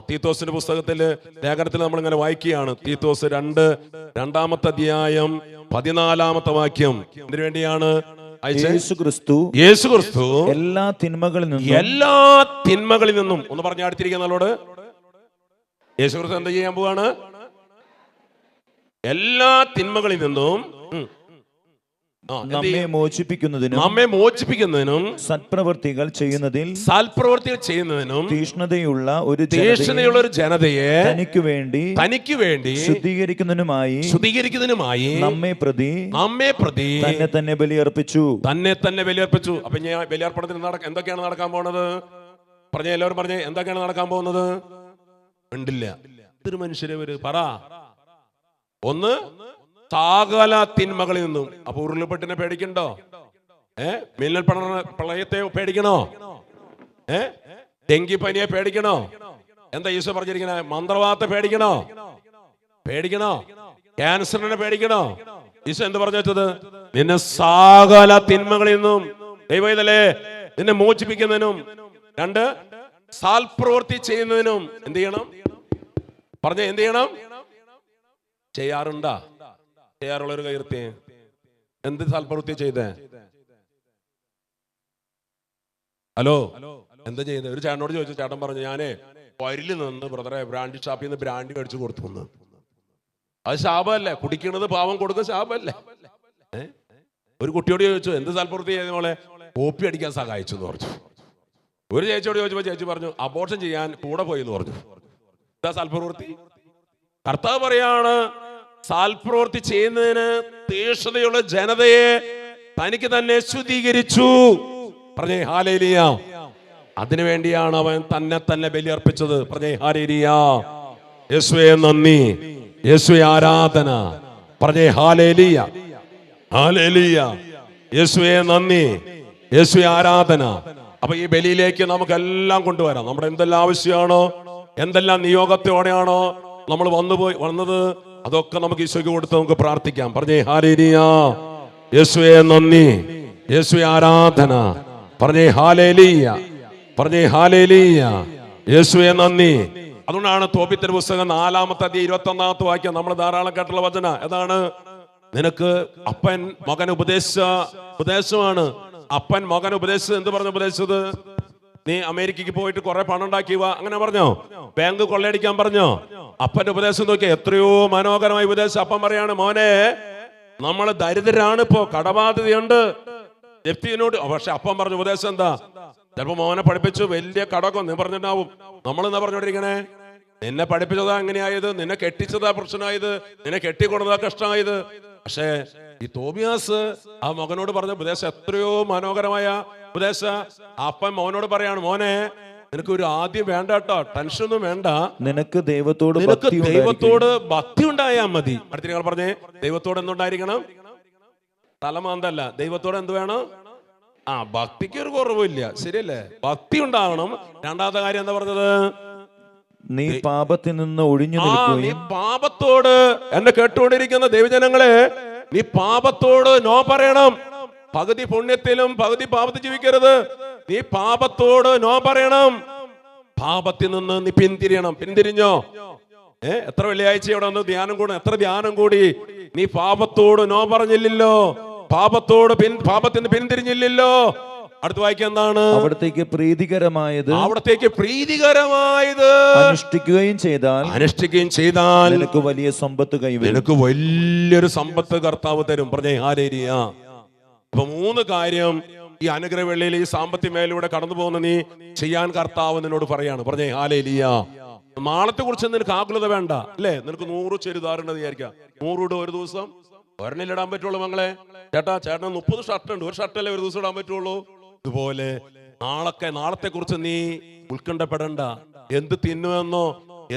തീത്തോസിന്റെ പുസ്തകത്തില് ലേഖനത്തിൽ നമ്മൾ ഇങ്ങനെ വായിക്കുകയാണ്. തീത്തോസ് 2-ാമത്തെ അധ്യായം 14-ാമത്തെ വാക്യം. ഇതിനു വേണ്ടിയാണ് യേശുക്രിസ്തു എല്ലാ തിന്മകളിൽ നിന്നും ഒന്ന് പറഞ്ഞ അടുത്തിരിക്കുന്നവരോട്, യേശുക്രിസ്തു എന്താ ചെയ്യാൻ പോവാണ്? എല്ലാ തിന്മകളിൽ നിന്നും നമ്മെ മോചിപ്പിക്കുന്നതിനും സൽപ്രവൃത്തികൾ ചെയ്യുന്നതിനും തീഷ്ണതയുള്ള ഒരു ജനതയെ തനിക്ക് വേണ്ടി ശുദ്ധീകരിക്കുന്നതിനുമായി നമ്മെ പ്രതി തന്നെ ബലിയർപ്പിച്ചു. അപ്പൊ ഞാൻ ബലിയർപ്പണത്തിന് എന്തൊക്കെയാണ് നടക്കാൻ പോകുന്നത്? പറഞ്ഞ എല്ലാവരും പറഞ്ഞേ, എന്തൊക്കെയാണ് നടക്കാൻ പോകുന്നത്? ഉണ്ടില്ല. ഇതൊരു മനുഷ്യരെ പറ. ഒന്ന്, സകല തിന്മകളിൽ നിന്നും. അപ്പൊ ഉരുൾപൊട്ടിനെ പേടിക്കണ്ടോ? മിന്നൽ പ്രളയത്തെ പേടിക്കണോ? ഡെങ്കിപ്പനിയെ പേടിക്കണോ? എന്താ ഈശോ പറഞ്ഞിരിക്കണേ? മന്ത്രവാദത്തെ പേടിക്കണോ? ക്യാൻസറിനെ പേടിക്കണോ? ഈശോ എന്ത് പറഞ്ഞു വെച്ചത്? നിന്നെ സകല തിന്മകളിൽ നിന്നും ദൈവത്തിലെ നിന്നെ മോചിപ്പിക്കുന്നതിനും, 2 സൽപ്രവൃത്തി ചെയ്യുന്നതിനും എന്ത് ചെയ്യണം? പറഞ്ഞ എന്ത് ചെയ്യണം? ചെയ്യാറുണ്ടാ? ചെയ്യാറുള്ളൊരു കയർത്തി. എന്ത് സൽപ്രവൃത്തി ചെയ്തേ? ഹലോ, എന്താ ചെയ്യുന്നത്? ഒരു ചേട്ടനോട് ചോദിച്ചു. ചേട്ടൻ പറഞ്ഞു, ഞാനേ വരില് നിന്ന് ബ്രദറെ ബ്രാൻഡി ഷാപ്പിൽ നിന്ന് ബ്രാൻഡി മേടിച്ചു കൊടുത്തു. അത് ശാപമല്ലേ? കുടിക്കണത് പാവം കൊടുക്കുക ശാപമല്ലേ? ഒരു കുട്ടിയോട് ചോദിച്ചു, എന്ത് സൽപ്രവൃത്തി ചെയ്ത മോളെ? കോപ്പി അടിക്കാൻ സഹായിച്ചു എന്ന് പറഞ്ഞു. ഒരു ചേച്ചിയോട് ചോദിച്ചപ്പോൾ ചേച്ചി പറഞ്ഞു, അബോർഷൻ ചെയ്യാൻ കൂടെ പോയി എന്ന് പറഞ്ഞു. എന്താ സൽപ്രവൃത്തി? കർത്താവ് പറയാണ്, സൽപ്രവൃത്തി ചെയ്യുന്നതിന് തീഷ്ണതയുള്ള ജനതയെ തനിക്ക് തന്നെ ശുദ്ധീകരിച്ചു. പറഞ്ഞേ ഹല്ലേലൂയ. അതിനുവേണ്ടിയാണ് അവൻ തന്നെ ബലിയർപ്പിച്ചത്. പറഞ്ഞേ ഹല്ലേലൂയ. യേശുവേ നന്ദി, യേശുവേ ആരാധന. പറഞ്ഞേ ഹല്ലേലൂയ, ഹല്ലേലൂയ. യേശുവേ നന്ദി, യേശുവേ ആരാധന. അപ്പൊ ഈ ബലിയിലേക്ക് നമുക്കെല്ലാം കൊണ്ടുവരാം. നമ്മുടെ എന്തെല്ലാം ആവശ്യമാണോ, എന്തെല്ലാം നിയോഗത്തോടെയാണോ നമ്മൾ വന്നത്, അതൊക്കെ നമുക്ക് ഈശോയ്ക്ക് കൊടുത്ത് നമുക്ക് പ്രാർത്ഥിക്കാം. പറഞ്ഞേ ഹല്ലേലൂയ. യേശുവേ നന്ദി, യേശുവേ ആരാധന. പറഞ്ഞേ ഹല്ലേലൂയ, പറഞ്ഞേ ഹല്ലേലൂയ. യേശുവേ നന്ദി. അതുകൊണ്ടാണ് തോബിത്തിന്റെ പുസ്തകം 4-ാമത്തെ അധ്യായം 21-ാമത്തെ വാക്യം നമ്മൾ ധാരാളം കേട്ടുള്ള വചന. ഏതാണ്? നിനക്ക് അപ്പൻ മകൻ ഉപദേശമാണ്. അപ്പൻ മകൻ ഉപദേശിച്ചത് എന്ത് പറഞ്ഞു ഉപദേശിച്ചത്? നീ അമേരിക്കക്ക് പോയിട്ട് കുറെ പണം ഉണ്ടാക്കി വാ, അങ്ങനെ പറഞ്ഞോ? ബാങ്ക് കൊള്ളയടിക്കാൻ പറഞ്ഞോ? അപ്പന്റെ ഉപദേശം നോക്കിയാൽ എത്രയോ മനോഹരമായ ഉപദേശം. അപ്പൻ പറയാണ്, മോനെ നമ്മൾ ദരിദ്രരാണ്, ഇപ്പോ കടബാധ്യതയുണ്ട്, ജപ്തിനോട്. പക്ഷെ അപ്പൻ പറഞ്ഞ ഉപദേശം എന്താ? ചിലപ്പോ മോനെ പഠിപ്പിച്ചു വലിയ കടമൊക്കെ നീ പറഞ്ഞിട്ടുണ്ടാവും. നമ്മൾ എന്താ പറഞ്ഞോണ്ടിരിക്കണേ? നിന്നെ പഠിപ്പിച്ചതാ അങ്ങനെയായത്, നിന്നെ കെട്ടിച്ചതാ പ്രശ്നമായത്, നിന്നെ കെട്ടിക്കൊണ്ടതാ കഷ്ടമായത്. പക്ഷേ ഈ തോബിയാസ് ആ മകനോട് പറഞ്ഞ ഉപദേശം എത്രയോ മനോഹരമായ ഉപദേശ. അപ്പൻ മോനോട് പറയാണ്, മോനെ നിനക്ക് ഒരു ആദ്യം വേണ്ട കേട്ടോ, ടെൻഷനൊന്നും വേണ്ട, നിനക്ക് ദൈവത്തോട് ഭക്തി ഉണ്ടായാൽ മതി. അടുത്ത നിങ്ങൾ പറഞ്ഞേ, ദൈവത്തോട് എന്തുണ്ടായിരിക്കണം? തലമാന്തല്ല, ദൈവത്തോട് എന്ത് വേണം? ഭക്തിക്ക് ഒരു കുറവില്ല, ശരിയല്ലേ? ഭക്തി ഉണ്ടാവണം. രണ്ടാമത്തെ കാര്യം എന്താ പറഞ്ഞത്? നീ പാപത്തിൽ നിന്ന് ഒഴിഞ്ഞു നിൽക്കുകയും. നീ പാപത്തോട്, എന്നെ കേട്ടുകൊണ്ടിരിക്കുന്ന ദൈവജനങ്ങളെ, നീ പാപത്തോട് നോ പറയണം. പകുതി പുണ്യത്തിലും പകുതി പാപത്തിൽ ജീവിക്കരുത്. നീ പാപത്തോട് നോ പറയണം. പാപത്തിൽ നിന്ന് നീ പിന്തിരിയണം. പിന്തിരിഞ്ഞോ? എത്ര വെള്ളിയാഴ്ച ഇവിടെ വന്ന് ധ്യാനം കൂടെ, എത്ര ധ്യാനം കൂടി, നീ പാപത്തോട് നോ പറഞ്ഞില്ലല്ലോ, പാപത്തിൽ നിന്ന് പിന്തിരിഞ്ഞില്ലല്ലോ. അടുത്ത വായിക്കുക എന്താണ്? അവിടത്തേക്ക് പ്രീതികരമായത് അനുഷ്ഠിക്കുകയും ചെയ്താൽ നിനക്ക് വലിയ സമ്പത്ത് കൈവരും. നിനക്ക് വലിയൊരു സമ്പത്ത് കർത്താവ് തരും. പറഞ്ഞേ ഹല്ലേലൂയ. അപ്പൊ 3 കാര്യം ഈ അനുഗ്രഹ വെള്ളിയിൽ ഈ സാമ്പത്തിക മേലൂടെ കടന്നു പോകുന്ന നീ ചെയ്യാൻ കർത്താവ് നിന്നോട് പറയാണ്. പറഞ്ഞേ ഹല്ലേലൂയ. നാളത്തെ കുറിച്ച് നിനക്ക് ആകുലത വേണ്ട, അല്ലേ? നിനക്ക് 100 ചെരുതാറുണ്ടെന്ന് വിചാരിക്കാം. 100 ഇടും ഒരു ദിവസം, ഒരെണ്ണിലിടാൻ പറ്റുള്ളൂ. മങ്ങളെ, ചേട്ടന് 30 ഷർട്ട് ഉണ്ട്, ഒരു ഷർട്ടല്ലേ ഒരു ദിവസം ഇടാൻ പറ്റുള്ളൂ. ഇതുപോലെ നാളത്തെ കുറിച്ച് നീ ഉത്കണ്ഠപ്പെടണ്ട. എന്ത് തിന്നുവെന്നോ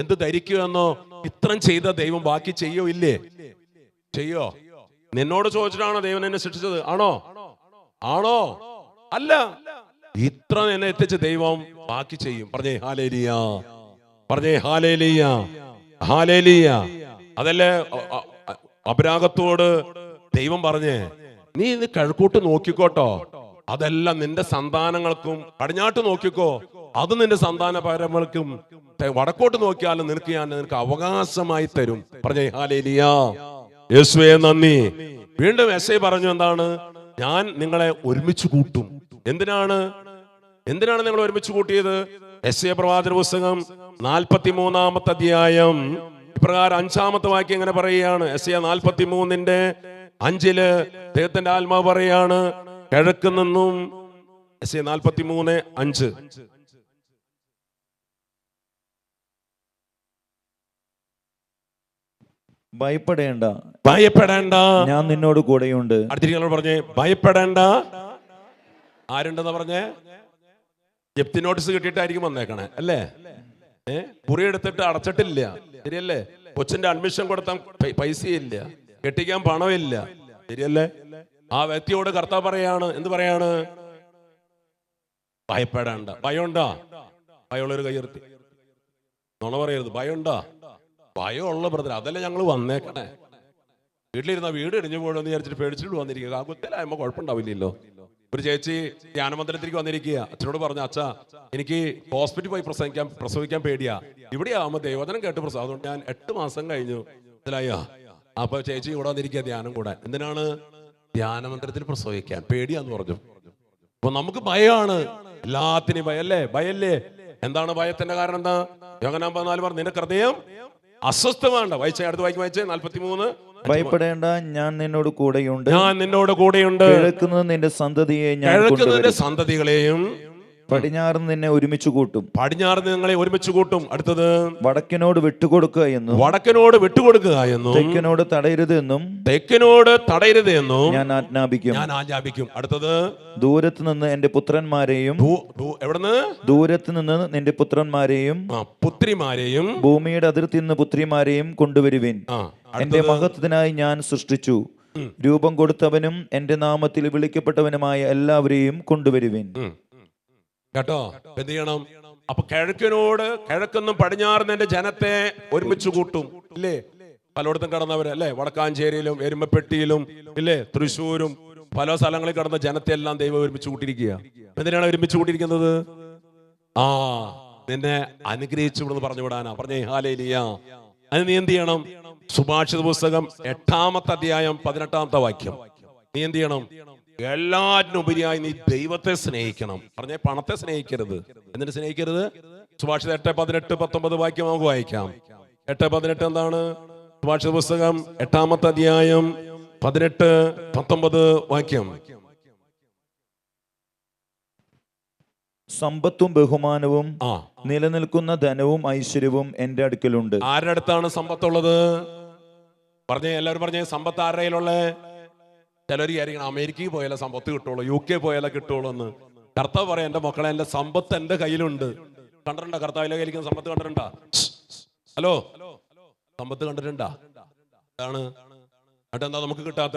എന്ത് ധരിക്കുമെന്നോ ഇത്രയും ചെയ്ത ദൈവം ബാക്കി ചെയ്യോ? ഇല്ലേ? ചെയ്യോ? നിന്നോട് ചോദിച്ചിട്ടാണോ ദൈവം എന്നെ ശിക്ഷിച്ചത്? ആണോ? അല്ല. ഇത്ര എന്നെ എത്തിച്ച ദൈവം ബാക്കി ചെയ്യും. പറഞ്ഞേ ഹല്ലേലൂയ. പറഞ്ഞേ ഹല്ലേലൂയ. ഹല്ലേലൂയ. അതല്ലേ അബ്രാഹത്തോട് ദൈവം പറഞ്ഞേ, നീ ഇത് കിഴക്കോട്ട് നോക്കിക്കോട്ടോ, അതെല്ലാം നിന്റെ സന്താനങ്ങൾക്കും. പടിഞ്ഞാട്ട് നോക്കിക്കോ, അത് നിന്റെ സന്താന പരമ്പരക്കും. വടക്കോട്ട് നോക്കിയാലും നിനക്ക് അവകാശമായി തരും. പറഞ്ഞേ ഹല്ലേലൂയ. യേശുവേ നന്ദി. വീണ്ടും യെശയ്യാ പറഞ്ഞു, എന്താണ്? ഞാൻ നിങ്ങളെ ഒരുമിച്ച് കൂട്ടും. എന്തിനാണ് നിങ്ങൾ ഒരുമിച്ച് കൂട്ടിയത്? യെശയ്യാ പ്രവാചക പുസ്തകം 43-ാമത്തെ അധ്യായം ഇപ്രകാരം 5-ാമത്തെ വാക്യം ഇങ്ങനെ പറയുകയാണ്. യെശയ്യാ 43:5 ദൈവത്തിന്റെ ആത്മാവ് പറയാണ്, കിഴക്ക് നിന്നും. യെശയ്യാ 43:5. ഭയപ്പെടേണ്ട, ഞാൻ നിന്നോട് കൂടെയുണ്ട്. അടുത്തിരിക്കുന്നവരോട് പറഞ്ഞേ, ഭയപ്പെടേണ്ട. ആരുണ്ടെന്ന് പറഞ്ഞേ? ജപ്തി നോട്ടീസ് കിട്ടിയിട്ടായിരിക്കും വന്നേക്കണേ, അല്ലേ? കുറി എടുത്തിട്ട് അടച്ചിട്ടില്ല, ശരിയല്ലേ? കൊച്ചിന്റെ അഡ്മിഷൻ കൊടുത്താൽ പൈസയില്ല, കെട്ടിക്കാൻ പണമില്ല, ശരിയല്ലേ? ആ വ്യക്തിയോട് കർത്താവ് പറയാണ്, എന്ത് പറയാണ്? ഭയപ്പെടേണ്ട. ഭയമുണ്ടാ? ഭയമുള്ളൊരു കയ്യർത്തി. നുണ പറയരുത്. ഭയമുണ്ടാ? ഭയമുള്ള ബ്രദർ, അതല്ലേ ഞങ്ങൾ വന്നേക്കണേ. വീട്ടിലിരുന്ന വീട് ഇടിഞ്ഞു പോകണമെന്ന് വിചാരിച്ചിട്ട് പേടിച്ചിട്ട് വന്നിരിക്കുക. കാകുത്തലായ്മ കുഴപ്പമുണ്ടാവില്ലല്ലോ. ഒരു ചേച്ചി ധ്യാനമന്ദിരത്തിലേക്ക് വന്നിരിക്കുക. അച്ഛനോട് പറഞ്ഞു, അച്ഛാ എനിക്ക് ഹോസ്പിറ്റലിൽ പോയി പ്രസവിക്കാൻ പേടിയാ, ഇവിടെ ആവുമ്പോ ദൈവവചനം കേട്ട് പ്രസവം, അതുകൊണ്ട് ഞാൻ 8 മാസം കഴിഞ്ഞു. മനസ്സിലായോ? അപ്പൊ ചേച്ചി ഇവിടെ വന്നിരിക്കുക ധ്യാനം കൂടാൻ. എന്തിനാണ്? ധ്യാനമന്ദിരത്തിൽ പ്രസവിക്കാൻ പേടിയാന്ന് പറഞ്ഞു. അപ്പൊ നമുക്ക് ഭയമാണ്, എല്ലാത്തിനും ഭയല്ലേ? ഭയല്ലേ? എന്താണ് ഭയത്തിന്റെ കാരണം? എന്താ? യോഹന്നാൻ 14 പറഞ്ഞു, നിന്റെ ഹൃദയം അസ്വസ്ഥമാണ്. അടുത്ത് വായിച്ചേ 43. ഭയപ്പെടേണ്ട, ഞാൻ നിന്നോട് കൂടെയുണ്ട്. കിഴക്കുന്നത് നിന്റെ സന്തതികളെയും പടിഞ്ഞാറ് നിന്നെ ഒരുമിച്ച് കൂട്ടും. നിങ്ങളെ ഒരുമിച്ച് കൂട്ടും. അടുത്തത്, വടക്കിനോട് വിട്ടുകൊടുക്കുക എന്നും തെക്കിനോട് തടയരുത് എന്നും ഞാൻ ആജ്ഞാപിക്കും. അടുത്തത്, ദൂരത്ത് നിന്ന് എന്റെ പുത്രന്മാരെയും നിന്റെ പുത്രിമാരെയും ഭൂമിയുടെ അതിർത്തി നിന്ന് പുത്രിമാരെയും കൊണ്ടുവരുവിൻ. എന്റെ മഹത്വത്തിനായി ഞാൻ സൃഷ്ടിച്ചു. രൂപം കൊടുത്തവനും എന്റെ നാമത്തിൽ വിളിക്കപ്പെട്ടവനുമായ എല്ലാവരെയും കൊണ്ടുവരുവിൻ. കേട്ടോ? എന്ത് ചെയ്യണം? അപ്പൊ കിഴക്കെന്നും പടിഞ്ഞാറും എന്റെ ജനത്തെ ഒരുമിച്ച് കൂട്ടും, ഇല്ലേ? പലയിടത്തും കടന്നവര്, അല്ലേ? വടക്കാഞ്ചേരിയിലും എരുമപ്പെട്ടിയിലും, ഇല്ലേ? തൃശ്ശൂരും പല സ്ഥലങ്ങളിൽ കടന്ന ജനത്തെ എല്ലാം ദൈവം ഒരുമിച്ച് കൂട്ടിയിരിക്കുക. എന്തിനാണ് ഒരുമിച്ച് കൂട്ടിയിരിക്കുന്നത്? നിന്നെ അനുഗ്രഹിച്ചു എന്ന് പറഞ്ഞു വിടാനാ. പറഞ്ഞേ ഹല്ലേലൂയ. അത് നീ എന്ത് ചെയ്യണം? സുഭാഷിത പുസ്തകം 8-ാമത്തെ അധ്യായം 18-ാമത്തെ വാക്യം. നീ എന്ത് ചെയ്യണം? എല്ലാറ്റിനും ഉപരിയായി നീ ദൈവത്തെ സ്നേഹിക്കണം. പറഞ്ഞേ, പണത്തെ സ്നേഹിക്കരുത്. എന്നിട്ട് സ്നേഹിക്കരുത്. സുഭാഷിത 8:18-19 വാക്യം നമുക്ക് വായിക്കാം. 8:18 എന്താണ്? സുഭാഷിത പുസ്തകം 8-ാമത്തെ അധ്യായം 18-19 വാക്യം. സമ്പത്തും ബഹുമാനവും ആ നിലനിൽക്കുന്ന ധനവും ഐശ്വര്യവും എന്റെ അടുക്കലുണ്ട്. ആരുടെ അടുത്താണ് സമ്പത്തുള്ളത്? പറഞ്ഞേ, എല്ലാവരും പറഞ്ഞേ, സമ്പത്ത് ആരുടെ കയ്യിലുള്ള? ചിലർ വിചാരിക്കണം അമേരിക്കയിൽ പോയാലേ സമ്പത്ത് കിട്ടുള്ളൂ, UK പോയാലേ കിട്ടുള്ളൂ എന്ന്. കർത്താവ് പറയാം, എന്റെ മക്കളെ, എന്റെ സമ്പത്ത് എന്റെ കയ്യിലുണ്ട്. കണ്ടിട്ടുണ്ടോ കർത്താവിന്റെ കയ്യിലിരിക്കുന്ന സമ്പത്ത്? കണ്ടിട്ടുണ്ടാ? ഹലോ, സമ്പത്ത് കണ്ടിട്ടുണ്ടാ? ആണ്. എന്നിട്ട് എന്താ നമുക്ക് കിട്ടാത്ത?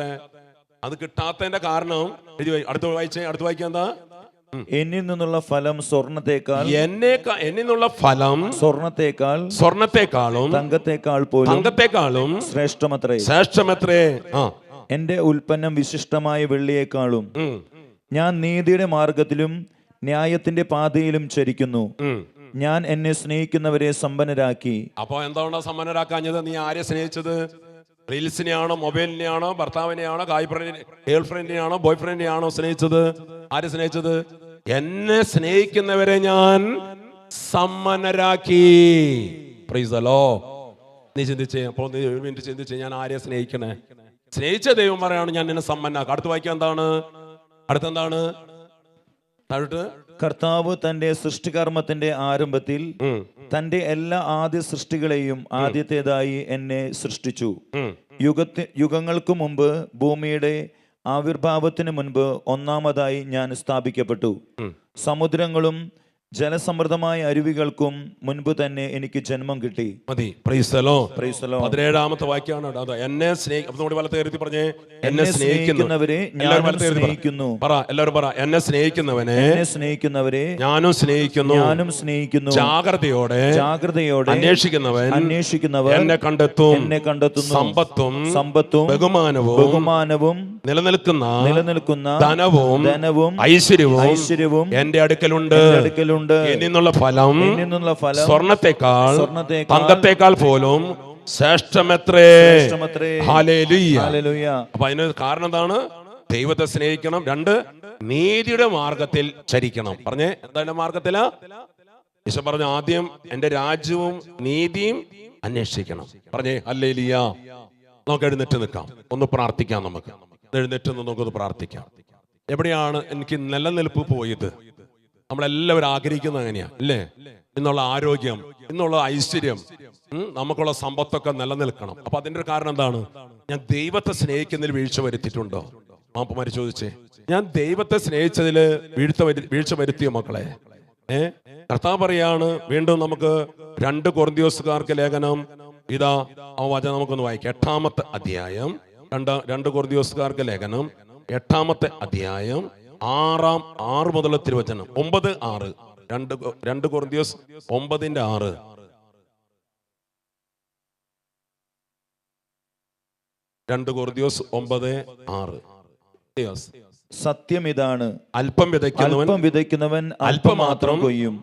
അത് കിട്ടാത്തതിന്റെ കാരണം അടുത്ത് വായിക്കാൻ എന്താ? എന്നിൽ നിന്നുള്ള ഫലം സ്വർണത്തേക്കാൾ എന്നിൽ നിന്നുള്ള ഫലം സ്വർണത്തെക്കാളും തങ്കത്തെക്കാളും ശ്രേഷ്ഠമത്രേ. എന്റെ ഉൽപ്പന്നം വിശിഷ്ടമായ വെള്ളിയേക്കാളും. ഞാൻ നീതിയുടെ മാർഗത്തിലും ന്യായത്തിന്റെ പാതയിലും ചരിക്കുന്നു. ഞാൻ എന്നെ സ്നേഹിക്കുന്നവരെ സമ്പന്നരാക്കി. അപ്പൊ എന്താണ് സമ്പന്നരാക്കാഞ്ഞത്? നീ ആരെ സ്നേഹിച്ചത്? റീൽസിനെയാണോ, മൊബൈലിനെയാണോ, ഭർത്താവിനെയാണോ, ഗേൾ ഫ്രണ്ടിനെയാണോ, ബോയ് ഫ്രണ്ടിനെയാണോ സ്നേഹിച്ചത്? ആരെ സ്നേഹിച്ചത്? എന്നെ സ്നേഹിക്കുന്നവരെ ഞാൻ സമ്പന്നരാക്കി. Price the Lord. നീ ചിന്തിച്ചേ, അപ്പോൾ നീ ഒരു മിനിറ്റ് ചിന്തിച്ചേ, ഞാൻ ആരെ സ്നേഹിക്കണേ? സ്നേഹിച്ച ദൈവം പറയാണ്, ഞാൻ നിന്നെ സമ്പന്നനാക്കാം. അടുത്ത് വായിക്കാൻ എന്താണ്? അടുത്തെന്താണ്? താഴോട്ട്. കർത്താവ് തന്റെ സൃഷ്ടികർമ്മത്തിന്റെ ആരംഭത്തിൽ തന്റെ എല്ലാ ആദ്യ സൃഷ്ടികളെയും ആദ്യത്തേതായി എന്നെ സൃഷ്ടിച്ചു. യുഗങ്ങൾക്ക് മുമ്പ്, ഭൂമിയുടെ ആവിർഭാവത്തിന് മുൻപ് ഒന്നാമതായി ഞാൻ സ്ഥാപിക്കപ്പെട്ടു. സമുദ്രങ്ങളും ജലസമൃദ്ധമായ അരുവികൾക്കും മുൻപ് തന്നെ എനിക്ക് ജന്മം കിട്ടി. മതി. Price the Lord. 17ാമത്തെ വാക്യമാണ്. എന്നെ പറഞ്ഞേ, എന്നെ സ്നേഹിക്കുന്നവരെ ഞാൻ സ്നേഹിക്കുന്നു. എല്ലാവരും പറ, എന്നെ സ്നേഹിക്കുന്നവരെ ഞാനും സ്നേഹിക്കുന്നു. ജാഗ്രതയോടെ അന്വേഷിക്കുന്നവൻ എന്നെ കണ്ടെത്തുന്നു. സമ്പത്തും ബഹുമാനവും നിലനിൽക്കുന്ന ധനവും ഐശ്വര്യവും എന്റെ അടുക്കലുണ്ട്. എന്നിന്നുള്ള ഫലം സ്വർണത്തെക്കാൾ തങ്കത്തെക്കാൾ പോലും ശ്രേഷ്ഠമത്രേ. ഹല്ലേലൂയ. അപ്പൊ അതിന് കാരണം എന്താണ്? ദൈവത്തെ സ്നേഹിക്കണം. 2, നീതിയുടെ മാർഗത്തിൽ ചരിക്കണം. പറഞ്ഞേ, എന്താണ് മാർഗത്തിലാ? ഈശോ പറഞ്ഞു, ആദ്യം എന്റെ രാജ്യവും നീതിയും അന്വേഷിക്കണം. പറഞ്ഞേ ഹല്ലേലൂയ. നമുക്ക് എഴുന്നേറ്റ് നിൽക്കാം, ഒന്ന് പ്രാർത്ഥിക്കാം. നമുക്ക് എഴുന്നേറ്റ് നമുക്കൊന്ന് പ്രാർത്ഥിക്കാം. എവിടെയാണ് എനിക്ക് നിലനിൽപ്പ് പോയത്? നമ്മളെല്ലാവരും ആഗ്രഹിക്കുന്നത് അങ്ങനെയാ, അല്ലേ? ഇന്നുള്ള ആരോഗ്യം, ഇന്നുള്ള ഐശ്വര്യം, നമുക്കുള്ള സമ്പത്തൊക്കെ നിലനിൽക്കണം. അപ്പൊ അതിന്റെ കാരണം എന്താണ്? ഞാൻ ദൈവത്തെ സ്നേഹിക്കുന്നതിൽ വീഴ്ച വരുത്തിയിട്ടുണ്ടോ? മാപ്പന്മാര് ചോദിച്ചേ, ഞാൻ ദൈവത്തെ സ്നേഹിച്ചതില് വീഴ്ച വരുത്തിയോ മക്കളെ? കർത്താവ് പറയാണ്, വീണ്ടും നമുക്ക് 2 കൊരിന്ത്യക്കാർക്ക് ലേഖനം, ഇതാ ആ വചനം നമുക്കൊന്ന് വായിക്കാം. 8ാമത്തെ അധ്യായം, 2 കൊരിന്ത്യക്കാർക്ക് ലേഖനം 8ാമത്തെ അധ്യായം 6 മുതൽ തിരുവചനം 9:6. 2 കൊരിന്ത്യസ് 9:6. 2 കൊരിന്ത്യസ് 9:6. സത്യം ഇതാണ്, അല്പം വിതയ്ക്കുന്നവൻ അല്പം മാത്രം കൊയ്യും,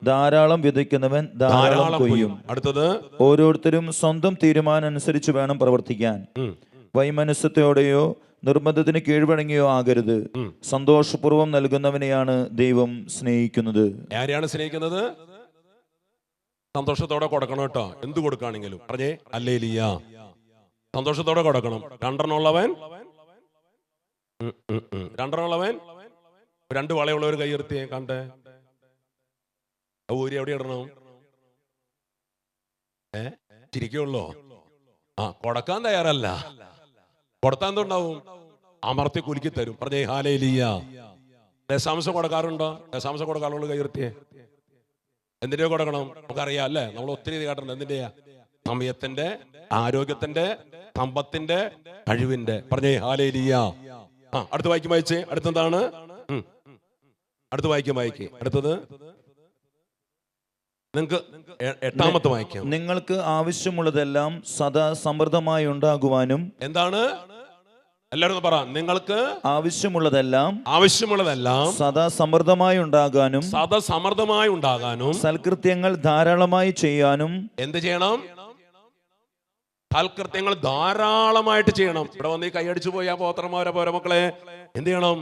ധാരാളം വിതയ്ക്കുന്നവൻ ധാരാളം കൊയ്യും. അടുത്തത്, ഓരോരുത്തരും സ്വന്തം തീരുമാനം അനുസരിച്ച് വേണം പ്രവർത്തിക്കാൻ. വൈമനസ്യത്തോടെയോ നിർബന്ധത്തിന് കീഴ്വഴങ്ങിയോ ആകരുത്. സന്തോഷപൂർവ്വം നൽകുന്നവനെയാണ് ദൈവം സ്നേഹിക്കുന്നത്. ആരെയാണ് സ്നേഹിക്കുന്നത്? സന്തോഷത്തോടെ കൊടുക്കണം കേട്ടോ. എന്ത് കൊടുക്കുകയാണെങ്കിലും പറഞ്ഞേ ഹല്ലേലൂയ. സന്തോഷത്തോടെ കൊടുക്കണം. 2 2 വളയുള്ളവർ കൈയ്യർത്തിയെ കണ്ടേ. ഊരി എവിടെ ഇടണം? ചിരിക്കുള്ളോ? കൊടുക്കാൻ തയ്യാറല്ല. കൊടുത്താൻ എന്തുണ്ടാവും? അമർത്തി കുലുക്കി തരും. പറഞ്ഞേ ഹല്ലേലൂയ. ദശാംശം കൊടുക്കാറുണ്ടോ? ദശാംശം കൊടുക്കാറുള്ള കൈയ്യർത്തിയെ. എന്തിന്റെയോ കൊടുക്കണം? നമുക്കറിയാം അല്ലേ? നമ്മൾ ഒത്തിരി കേട്ടിട്ടുണ്ട്. എന്തിന്റെയാ? സമയത്തിന്റെ, ആരോഗ്യത്തിന്റെ, സമ്പത്തിന്റെ, കഴിവിന്റെ. പറഞ്ഞേ ഹല്ലേലൂയ. അടുത്ത് വായിച്ചേ. അടുത്തെന്താണ്? അടുത്ത് വായിക്കേ. അടുത്തത് നിങ്ങൾക്ക് 8ാമത്തെ വായിക്കാം. നിങ്ങൾക്ക് ആവശ്യമുള്ളതെല്ലാം സദാ സമൃദ്ധമായി ഉണ്ടാകുവാനും. എന്താണ്? എല്ലാവരും പറ. നിങ്ങൾക്ക് ആവശ്യമുള്ളതെല്ലാം സദാ സമൃദ്ധമായി ഉണ്ടാകാനും, സൽകൃത്യങ്ങൾ ധാരാളമായി ചെയ്യാനും. എന്ത് ചെയ്യണം? സൽകൃത്യങ്ങൾ ധാരാളമായിട്ട് ചെയ്യണം. ഇവിടെ വന്ന് കൈയടിച്ചു പോയാ പോത്രന്മാരെ പോരെ മക്കളെ, എന്ത് ചെയ്യണം?